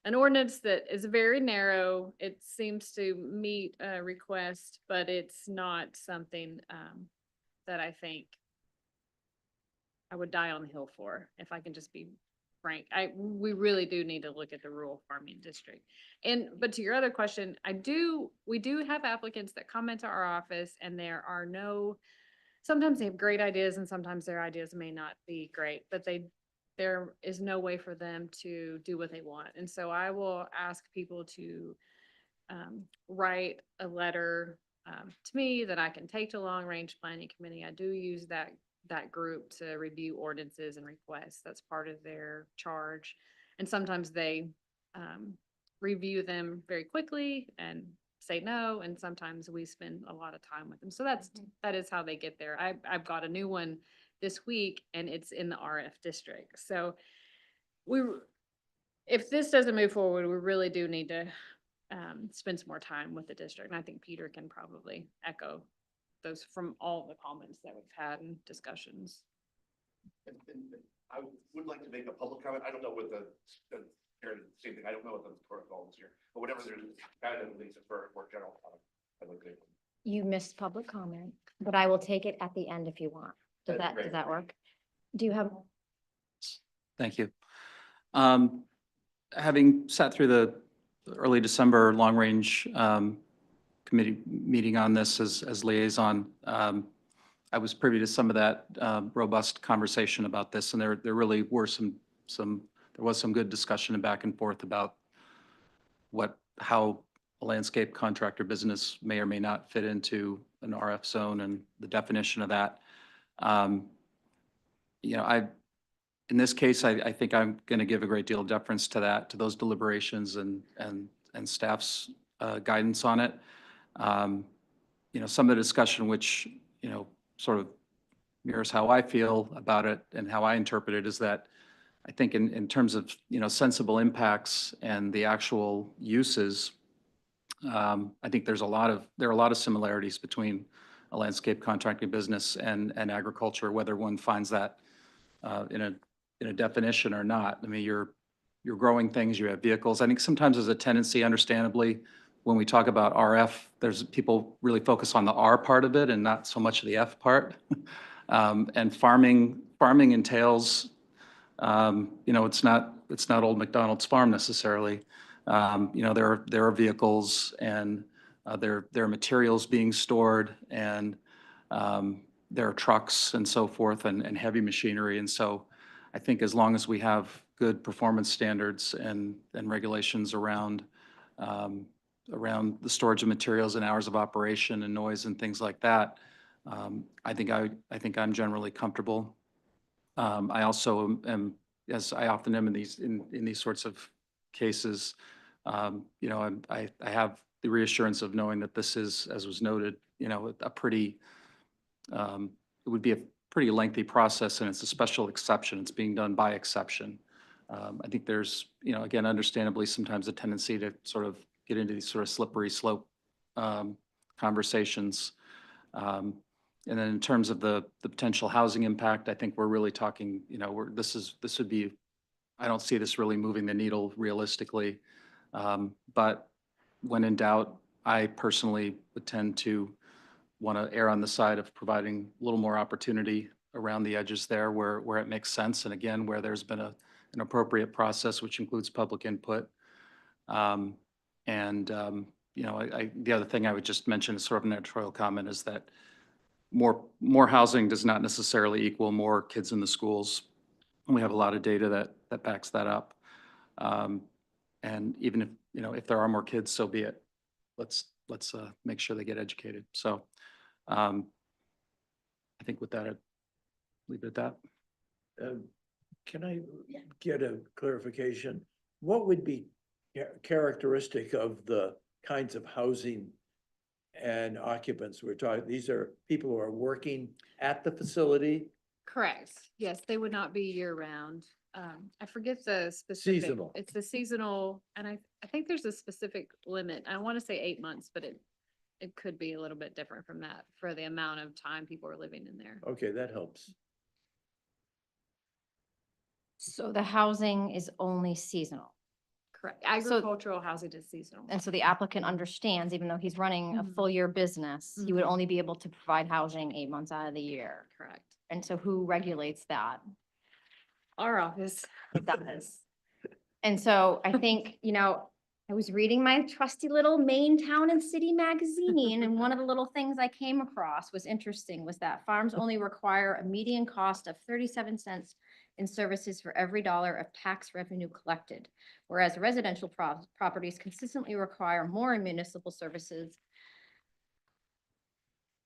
an ordinance that is very narrow. It seems to meet a request, but it's not something, that I think I would die on the hill for, if I can just be frank. We really do need to look at the rural farming district. But to your other question, we do have applicants that come into our office and sometimes they have great ideas and sometimes their ideas may not be great, but there is no way for them to do what they want. And so I will ask people to write a letter to me that I can take to Long Range Planning Committee. I do use that group to review ordinances and requests. That's part of their charge. And sometimes they review them very quickly and say no, and sometimes we spend a lot of time with them. So that is how they get there. I've got a new one this week and it's in the RF district. So if this doesn't move forward, we really do need to spend some more time with the district. And I think Peter can probably echo those from all the comments that we've had and discussions. And I would like to make a public comment. I don't know what the same thing. I don't know what the protocol is here, but whatever there's kind of things for more general comment. I'd like to. You missed public comment, but I will take it at the end if you want. That'd be great. Does that work? Do you have? Thank you. Having sat through the early December long range committee meeting on this as liaison, I was privy to some of that robust conversation about this, and there really were there was some good discussion and back and forth about how a landscape contractor business may or may not fit into an RF zone and the definition of that. In this case, I think I'm going to give a great deal of deference to that, to those deliberations and staff's guidance on it. Some of the discussion, which, sort of mirrors how I feel about it and how I interpret it, is that I think in terms of, sensible impacts and the actual uses, I think there are a lot of similarities between a landscape contracting business and agriculture, whether one finds that in a definition or not. I mean, you're growing things, you have vehicles. I think sometimes there's a tendency, understandably, when we talk about RF, there's people really focus on the R part of it and not so much the F part. And farming entails, it's not old McDonald's farm necessarily. There are vehicles and there are materials being stored, and there are trucks and so forth, and heavy machinery. And so I think as long as we have good performance standards and regulations around the storage of materials and hours of operation and noise and things like that, I think I'm generally comfortable. I also am, as I often am in these sorts of cases, I have the reassurance of knowing that this is, as was noted, it would be a pretty lengthy process, and it's a special exception. It's being done by exception. I think there's, again, understandably, sometimes a tendency to sort of get into these sort of slippery slope conversations. And then in terms of the potential housing impact, I think we're really talking, I don't see this really moving the needle realistically. But when in doubt, I personally would tend to want to err on the side of providing a little more opportunity around the edges there where it makes sense. And again, where there's been an appropriate process, which includes public input. And, you know, the other thing I would just mention as sort of an editorial comment is that more housing does not necessarily equal more kids in the schools. And we have a lot of data that backs that up. And even if, you know, if there are more kids, so be it. Let's make sure they get educated. So, I think with that, I'd leave it at that. Can I get a clarification? What would be characteristic of the kinds of housing and occupants we're talking? These are people who are working at the facility, Correct. Yes, they would not be year round. I forget the specific. Seasonal. It's the seasonal, and I think there's a specific limit. I want to say 8 months, but it could be a little bit different from that for the amount of time people are living in there. okay, that helps. So the housing is only seasonal. Correct. Agricultural housing is seasonal. And so the applicant understands, even though he's running a Mhm. full year business, he would Mhm. only be able to provide housing 8 months out of the year. Correct. And so who regulates that? Our office. Does. And so I think, you know, I was reading my trusty little Maine Town and City magazine, and one of the little things I came across was interesting, was that farms only require a median cost of 37 cents in services for every dollar of tax revenue collected, whereas residential properties consistently require more in municipal services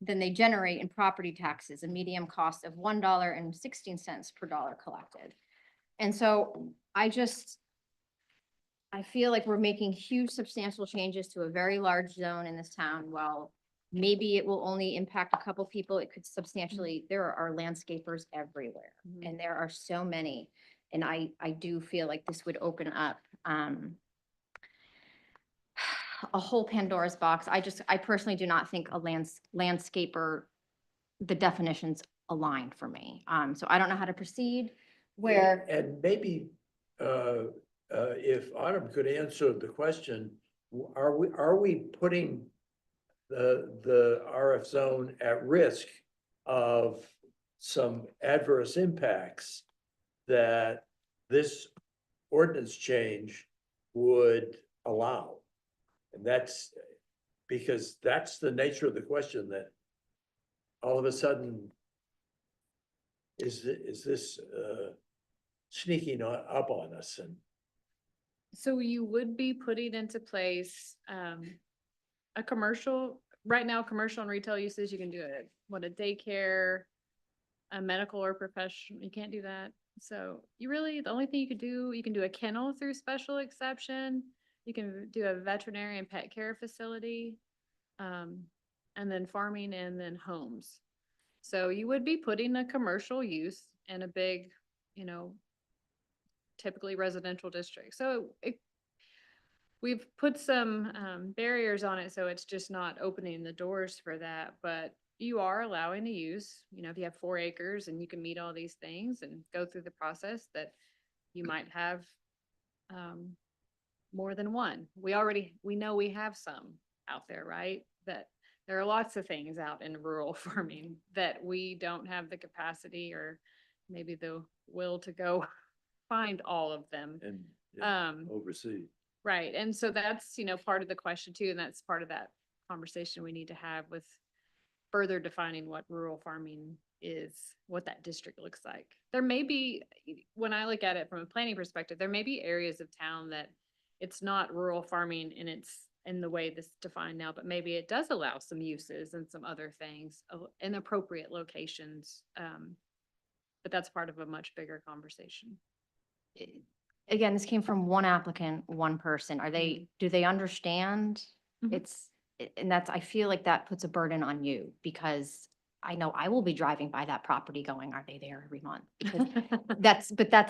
than they generate in property taxes, a median cost of $1.16 per dollar collected. And so I feel like we're making huge substantial changes to a very large zone in this town. Well, maybe it will only impact a couple people. It could substantially, there are landscapers everywhere, Mhm. and there are so many. And I do feel like this would open up a whole Pandora's box. I personally do not think a landscaper, the definitions align for me. So I don't know how to proceed where. And maybe, if Autumn could answer the question, are we putting the RF zone at risk of some adverse impacts that this ordinance change would allow? And that's because that's the nature of the question, that all of a sudden is this sneaking up on us? And So you would be putting into place, a commercial, right now, commercial and retail uses, you can do a daycare, a medical or professional, you can't do that. So you really, the only thing you could do, you can do a kennel through special exception. You can do a veterinary and pet care facility, and then farming and then homes. So you would be putting a commercial use in a big, you know, typically residential district. So we've put some barriers on it, so it's just not opening the doors for that, but you are allowing to use, you know, if you have 4 acres and you can meet all these things and go through the process, that you might have more than one. We know we have some out there, right? That there are lots of things out in rural farming that we don't have the capacity or maybe the will to go find all of them. and oversee. Right. And so that's, you know, part of the question too, and that's part of that conversation we need to have with further defining what rural farming is, what that district looks like. There may be, when I look at it from a planning perspective, there may be areas of town that it's not rural farming in the way this is defined now, but maybe it does allow some uses and some other things in appropriate locations. But that's part of a much bigger conversation. Again, this came from one applicant, one person. Do they understand? Mhm. And that's, I feel like that puts a burden on you, because I know I will be driving by that property going, are they there every month? Because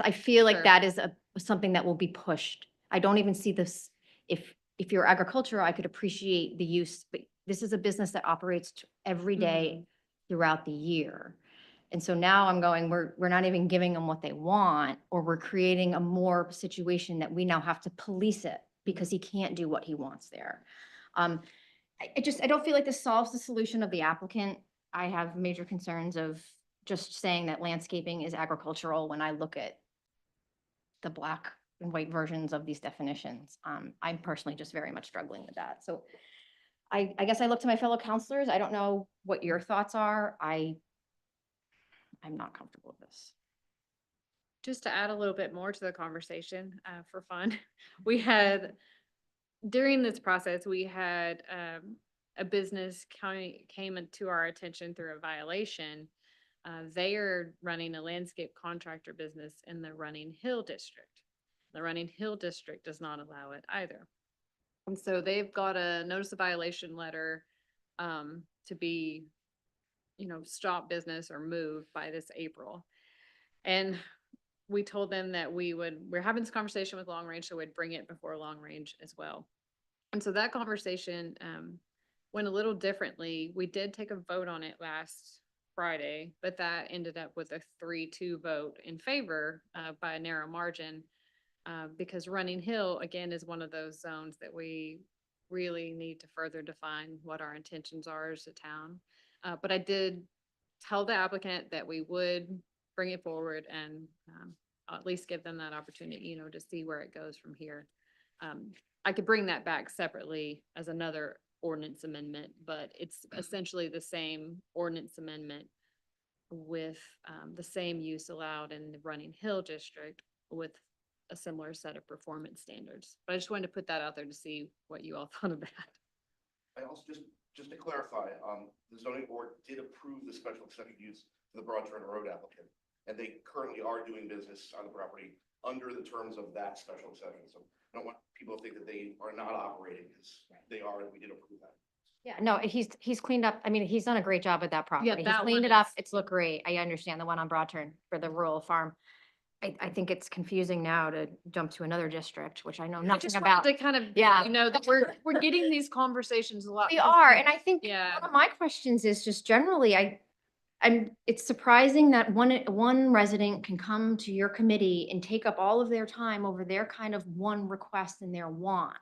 I feel like Sure. that is something that will be pushed. I don't even see this, if you're agriculture, I could appreciate the use, but this is a business that operates every day throughout the year. And so now I'm going, we're not even giving them what they want, or we're creating a more situation that we now have to police it because he can't do what he wants there. I don't feel like this solves the solution of the applicant. I have major concerns of just saying that landscaping is agricultural when I look at the and white versions of these definitions. I'm personally just very much struggling with that. So I guess I look to my fellow counselors. I don't know what your thoughts are. I'm not comfortable with this. Just to add a little bit more to the conversation, for fun, we had, during this process, we had, a business came into our attention through a violation. They are running a landscape contractor business in the Running Hill district. The Running Hill district does not allow it either. And so they've got a notice of violation letter, to be, stop business or move by this April. And we told them that we're having this conversation with Long Range, so we'd bring it before Long Range as well. And so that conversation, went a little differently. We did take a vote on it last Friday, but that ended up with a 3-2 vote in favor, by a narrow margin. Because Running Hill, again, is one of those zones that we really need to further define what our intentions are as a town. But I did tell the applicant that we would bring it forward and at least give them that opportunity, to see where it goes from here. I could bring that back separately as another ordinance amendment, but it's essentially the same ordinance amendment with the same use allowed in the Running Hill district with a similar set of performance standards. But I just wanted to put that out there to see what you all thought of that. I also, just to clarify, the zoning board did approve the special exception use for the Broad Turner Road applicant, and they currently are doing business on the property under the terms of that special exception. So I don't want people to think that they are not operating, because they are, and we did approve that. Yeah, no, he's cleaned up. I mean, he's done a great job with that property. He's that cleaned one it up. is- It's looked great. I understand the one on Broadturn for the rural farm. I think it's confusing now to jump to another district, which I know I nothing just about. wanted to kind of, Yeah. that we're getting these conversations a lot. We are, and I think Yeah. one of my questions is just generally, it's surprising that one resident can come to your committee and take up all of their time over their kind of one request and their want.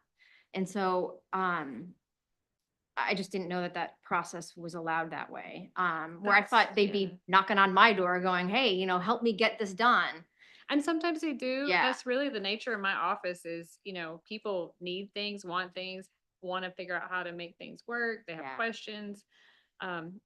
And so, I just didn't know that process was allowed that way. Where I That's- thought they'd yeah. be knocking on my door going, hey, help me get this done. And sometimes they do. Yeah. That's really the nature of my office is, people need things, want to figure out how to make things work. They have Yeah. questions. And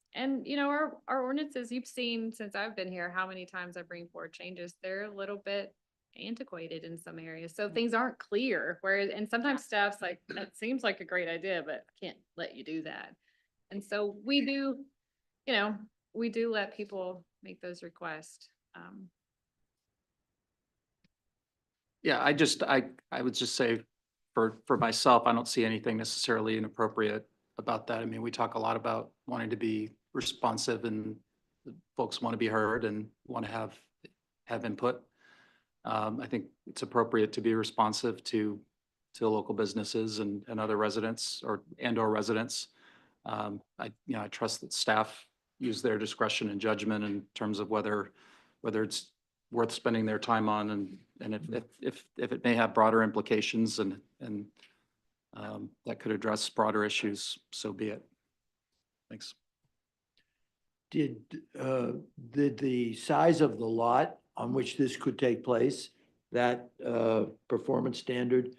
our ordinances, you've seen since I've been here, how many times I bring forward changes. They're a little bit antiquated in some areas. So things aren't clear, whereas, and sometimes staff's like, that seems like a great idea, but I can't let you do that. And so we do, we do let people make those requests. Yeah, I would just say for myself, I don't see anything necessarily inappropriate about that. I mean, we talk a lot about wanting to be responsive and folks want to be heard and want to have input. I think it's appropriate to be responsive to local businesses and other residents or residents. I trust that staff use their discretion and judgment in terms of whether it's worth spending their time on and if it may have broader implications and that could address broader issues, so be it. Thanks. Did the size of the lot on which this could take place, that performance standard,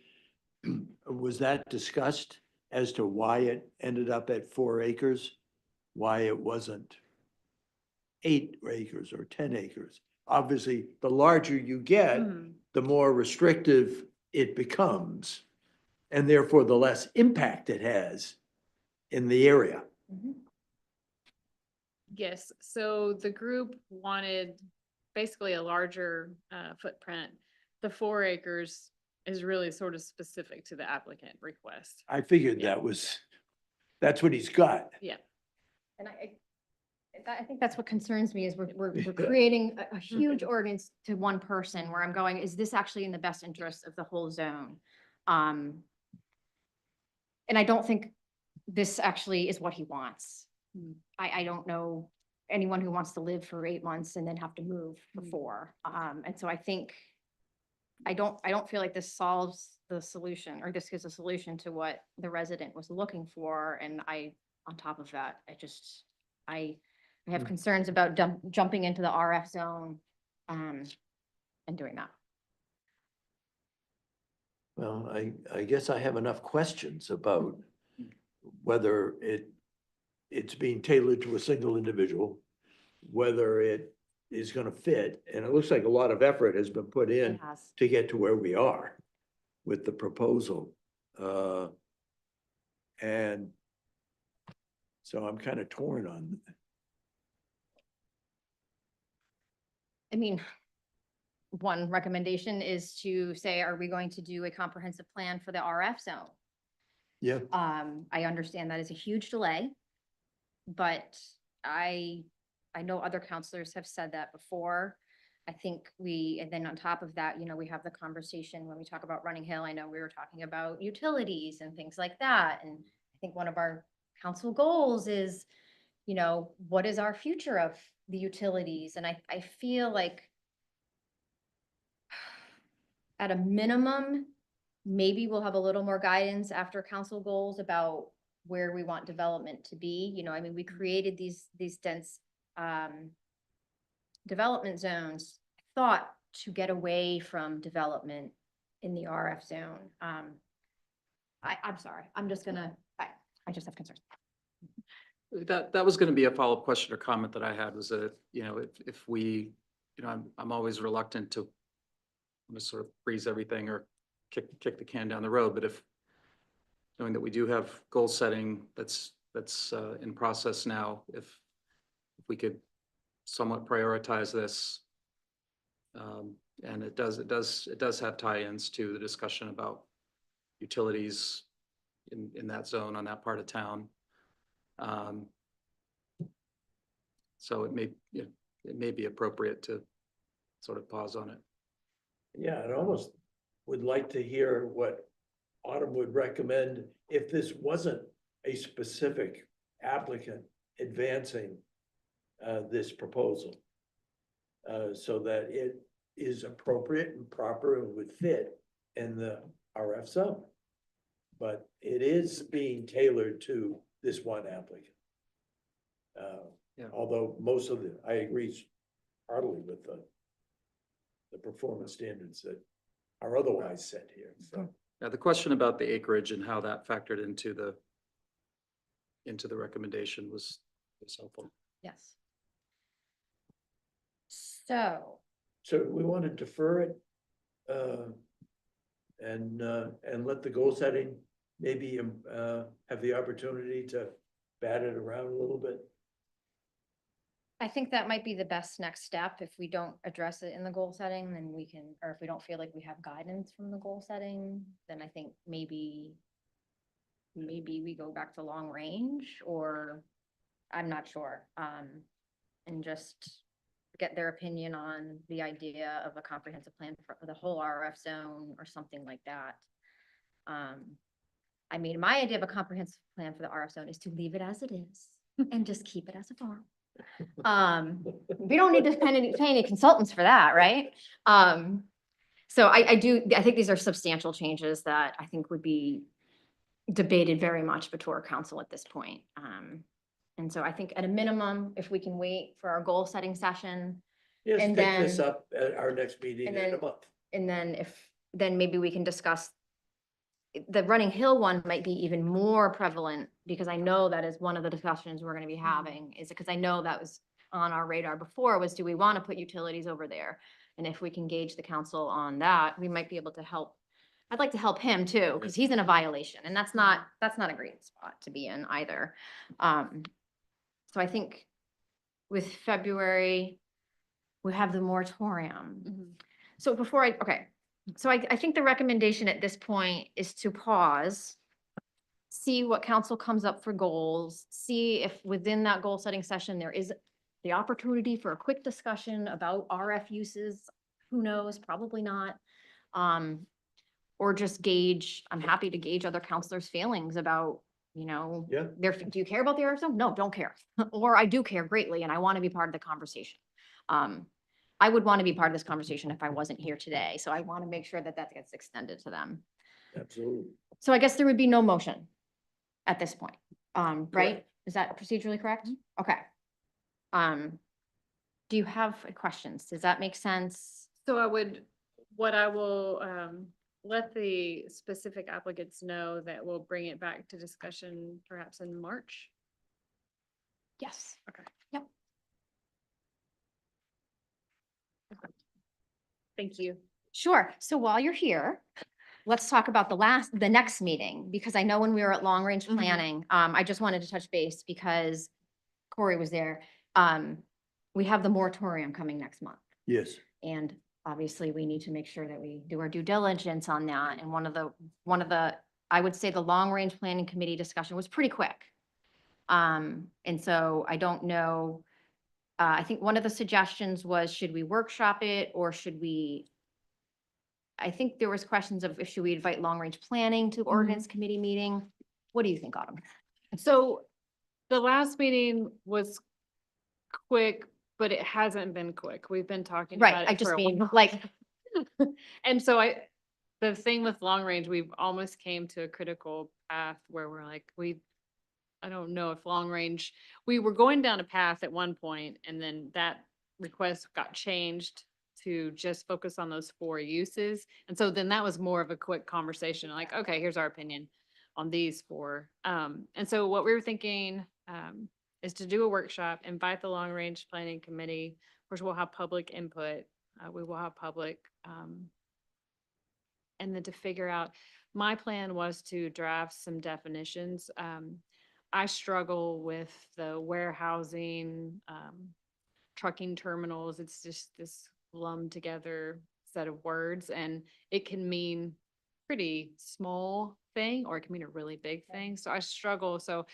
was that discussed as to why it ended up at 4 acres? Why it wasn't 8 acres or 10 acres? Obviously, the larger you get, the more restrictive it becomes, and therefore the less impact it has in the area. Yes, so the group wanted basically a larger footprint. The 4 acres is really sort of specific to the applicant request. I figured Yeah. that's what he's got. Yeah. And I think that's what concerns me is we're creating a huge ordinance to one person where I'm going, is this actually in the best interest of the whole zone? And I don't think this actually is what he wants. I don't know anyone who wants to live for 8 months and then have to move for 4. And so I think, I don't feel like this solves the solution or this gives a solution to what the resident was looking for. And on top of that, I have concerns about jumping into the RF zone, and doing that. Well, I guess I have enough questions about whether it's being tailored to a single individual, whether it is gonna fit, and it looks like a lot of effort has been put in It has. to get to where we are with the proposal. And so I'm kind of torn on, I mean, one recommendation is to say, are we going to do a comprehensive plan for the RF zone? yeah, I understand that is a huge delay, but I know other counselors have said that before. I think and then on top of that, we have the conversation when we talk about Running Hill. I know we were talking about utilities and things like that. And I think one of our council goals is, what is our future of the utilities? And I feel like at a minimum, maybe we'll have a little more guidance after council goals about where we want development to be. We created these dense development zones, thought to get away from development in the RF zone. I'm sorry, I just have concerns. That was going to be a follow-up question or comment that I had, was that, if we, I'm always reluctant to sort of freeze everything or kick the can down the road, but knowing that we do have goal setting that's in process now, if we could somewhat prioritize this. And it does have tie-ins to the discussion about utilities in that zone, on that part of town. So it may be appropriate to sort of pause on it. yeah, I almost would like to hear what Autumn would recommend if this wasn't a specific applicant advancing this proposal. So that it is appropriate and proper and would fit in the RF zone. But it is being tailored to this one applicant. Yeah. Although I agree heartily with the performance standards that are otherwise set here, so. Now, the question about the acreage and how that factored into the recommendation was helpful. Yes. So, So we want to defer it, and let the goal setting maybe, have the opportunity to bat it around a little bit. I think that might be the best next step. If we don't address it in the goal setting, then or if we don't feel like we have guidance from the goal setting, then I think maybe we go back to long range, or I'm not sure. And just get their opinion on the idea of a comprehensive plan for the whole RF zone or something like that. My idea of a comprehensive plan for the RF zone is to leave it as it is and just keep it as a farm. We don't need to pay any consultants for that, right? So I think these are substantial changes that I think would be debated very much before council at this point. And so I think at a minimum, if we can wait for our goal setting session, Yes, And pick this then- up at our next meeting and in a then- month. and then maybe we can discuss. The Running Hill one might be even more prevalent, because I know that is one of the discussions we're gonna be having, is because I know that was on our radar before, was do we want to put utilities over there? And if we can gauge the council on that, we might be able to help. I'd like to help him too, because he's in a violation, and that's not a great spot to be in either. So I think with February, we have the moratorium. So so I think the recommendation at this point is to pause, see what council comes up for goals, see if within that goal setting session, there is the opportunity for a quick discussion about RF uses. Who knows? Probably not. Or just gauge, I'm happy to gauge other counselors' feelings about, Yeah. do you care about the RF zone? No, don't care. Or I do care greatly and I want to be part of the conversation. I would want to be part of this conversation if I wasn't here today. So I want to make sure that gets extended to them. Absolutely. So I guess there would be no motion at this point, right? Is that procedurally correct? Okay. Do you have questions? Does that make sense? So what I will let the specific applicants know that we'll bring it back to discussion perhaps in March. Yes. Okay. Yep. Thank you. Sure. So while you're here, let's talk about the next meeting, because I know when we were at long range Mhm. planning, I just wanted to touch base because Corey was there. We have the moratorium coming next month. Yes. And obviously we need to make sure that we do our due diligence on that. And one of the, I would say the long range planning committee discussion was pretty quick. And so I don't know, I think one of the suggestions was, should we workshop it or should we? I think there was questions of if should we invite long range planning to ordinance committee meeting? What do you think, Autumn? So the last meeting was quick, but it hasn't been quick. We've been talking about Right, it I for just a mean while. like, And so the thing with long range, we've almost came to a critical path where we're like, I don't know if long range, we were going down a path at one point and then that request got changed to just focus on those 4 uses. And so then that was more of a quick conversation, like, okay, here's our opinion on these 4. And so what we were thinking, is to do a workshop, invite the long range planning committee. Of course, we'll have public input. We will have public, and then to figure out, my plan was to draft some definitions. I struggle with the warehousing, trucking terminals. It's just this lumped together set of words, and it can mean pretty small thing or it can mean a really big thing. So I struggle. So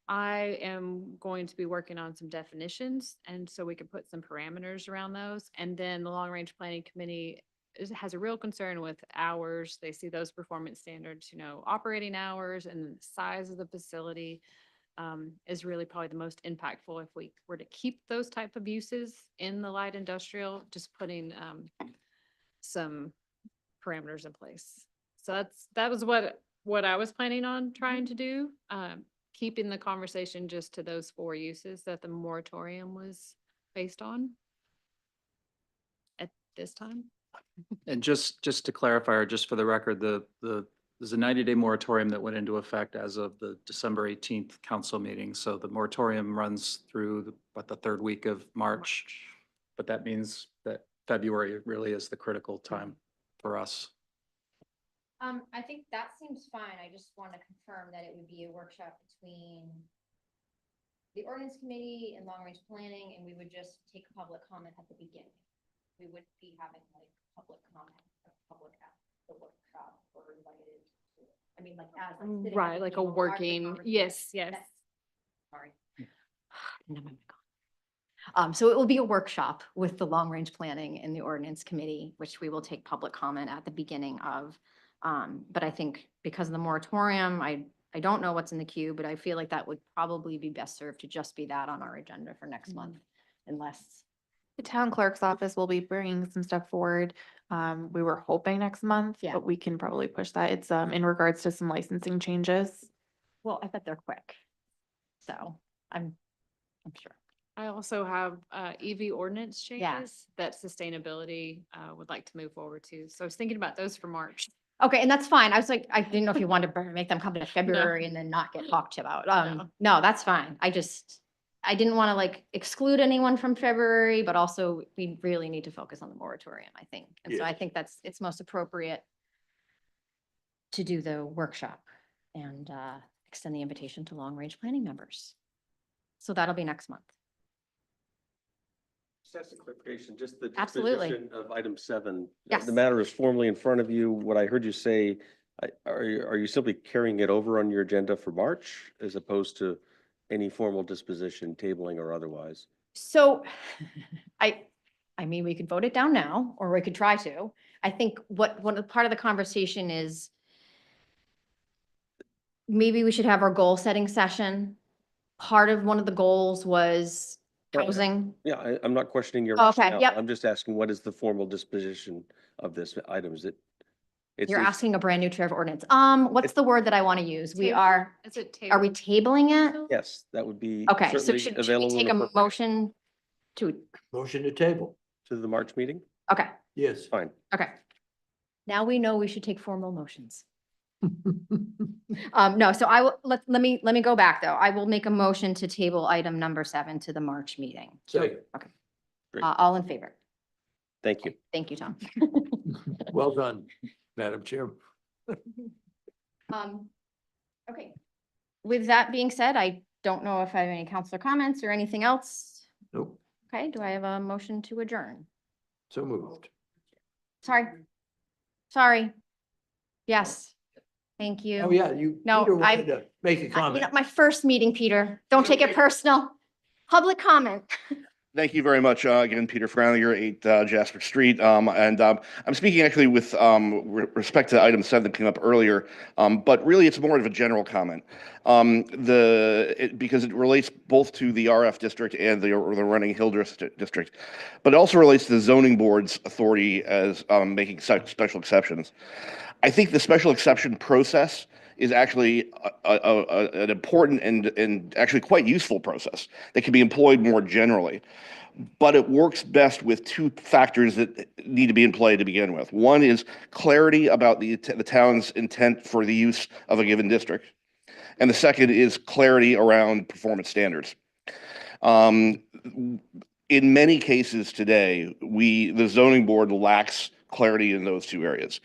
I am going to be working on some definitions, and so we can put some parameters around those. And then the long range planning committee has a real concern with hours. They see those performance standards, operating hours and the size of the facility is really probably the most impactful if we were to keep those type of uses in the light industrial, just putting some parameters in place. So that was what I was planning on trying to do. Keeping the conversation just to those 4 uses that the moratorium was based on at this time. And just to clarify, or just for the record, there's a 90-day moratorium that went into effect as of the December 18th council meeting. So the moratorium runs through the 3rd week of March. But that means that February really is the critical time for us. I think that seems fine. I just want to confirm that it would be a workshop between the ordinance committee and long range planning, and we would just take public comment at the beginning. We wouldn't be having like public comment, public at the workshop or invited to, I mean, like as like sitting at Right, the like a table, part of the working, conversation. yes. That's- Sorry. So it will be a workshop with the long range planning and the ordinance committee, which we will take public comment at the beginning of. But I think because of the moratorium, I don't know what's in the queue, but I feel like that would probably be best served to just be that on our agenda for next month, unless. The town clerk's office will be bringing some stuff forward. We were hoping next month, Yeah. but we can probably push that. It's in regards to some licensing changes. Well, I bet they're quick. So I'm sure. I also have EV ordinance Yeah. changes that sustainability would like to move forward to. So I was thinking about those for March. Okay, and that's fine. I was like, I didn't know if you wanted to make them come to February and then not get talked about. No, that's fine. I didn't want to like exclude anyone from February, but also we really need to focus on the moratorium, I think. And so I think it's most appropriate to do the workshop and extend the invitation to long range planning members. So that'll be next month. Just ask a clarification, just the Absolutely. disposition of item 7. Yes. The matter is formally in front of you. What I heard you say, are you simply carrying it over on your agenda for March as opposed to any formal disposition, tabling or otherwise? So I mean, we could vote it down now, or we could try to. I think part of the conversation is maybe we should have our goal setting session. Part of one of the goals was Well, housing. Yeah, I'm not questioning your. Oh, okay, rationale. yep. I'm just asking, what is the formal disposition of this item? Is it? You're it's- asking a brand new chair of ordinance. What's the word that I want to use? We Table. are Is it we tabling it? Yes, that would be. Okay, so certainly should we available take and a appropriate motion to, Motion to table. to the March meeting? okay, Yes. Fine. okay. Now we know we should take formal motions. No, so let me go back though. I will make a motion to table item number 7 to the March meeting. Second. Great. All in favor? Thank you. Thank you, Tom. Well done, Madam Chair. Okay. With that being said, I don't know if I have any counselor comments or anything else. Nope, Okay, do I have a motion to adjourn? so moved. Sorry. Yes. Thank you. Oh, yeah, you, No, Peter I- wanted to make a You comment. know, my first meeting, Peter. Don't take it personal. Public comment. Thank you very much. Again, Peter Franiger, 8 Jasper Street. I'm speaking actually with respect to item 7 that came up earlier, but really it's more of a general comment. Because it relates both to the RF district and the Running Hill district, but it also relates to the zoning board's authority as making special exceptions. I think the special exception process is actually an important and actually quite useful process that can be employed more generally. But it works best with 2 factors that need to be in play to begin with. One is clarity about the town's intent for the use of a given district. And the second is clarity around performance standards. In many cases today, the zoning board lacks clarity in those 2 areas.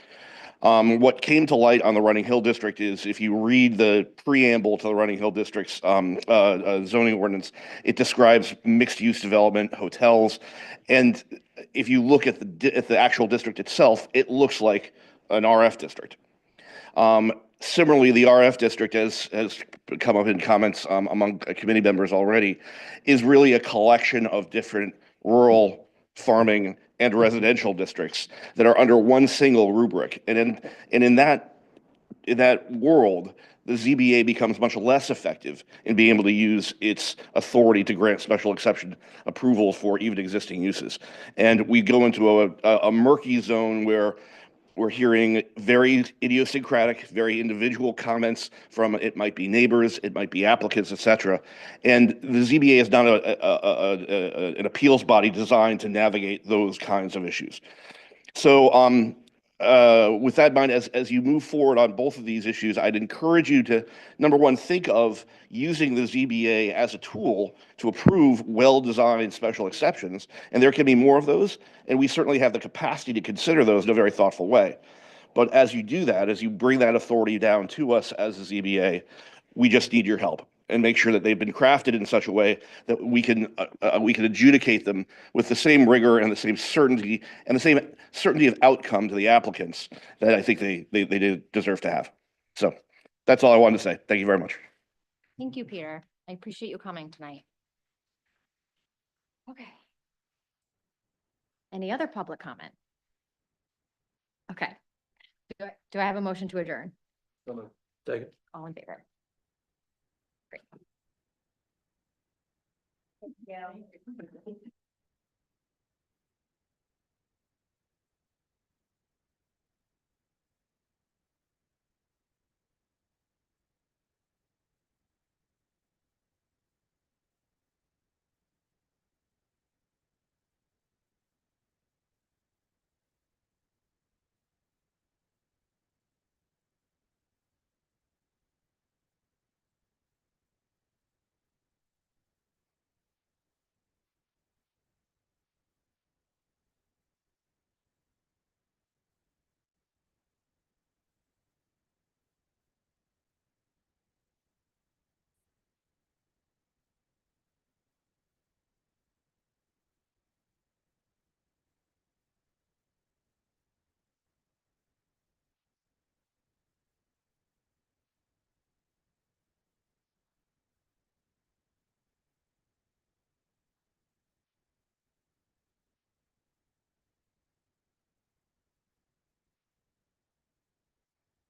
What came to light on the Running Hill District is if you read the preamble to the Running Hill District's zoning ordinance, it describes mixed-use development, hotels, and if you look at the actual district itself, it looks like an RF district. Similarly, the RF district, as has come up in comments among committee members already, is really a collection of different rural farming and residential districts that are under one single rubric. And in that world, the ZBA becomes much less effective in being able to use its authority to grant special exception approval for even existing uses. And we go into a murky zone where we're hearing very idiosyncratic, very individual comments from, it might be neighbors, it might be applicants, et cetera. And the ZBA is not an appeals body designed to navigate those kinds of issues. So with that in mind, as you move forward on both of these issues, I'd encourage you to, number one, think of using the ZBA as a tool to approve well-designed special exceptions. And there can be more of those, and we certainly have the capacity to consider those in a very thoughtful way. But as you do that, as you bring that authority down to us as a ZBA, we just need your help and make sure that they've been crafted in such a way that we can adjudicate them with the same rigor and the same certainty and the same certainty of outcome to the applicants that I think they deserve to have. So that's all I wanted to say. Thank you very much. Thank you, Peter. I appreciate you coming tonight. Okay. Any other public comment? Okay. Do I have a motion to adjourn? Second. All in favor? Great. Thank you.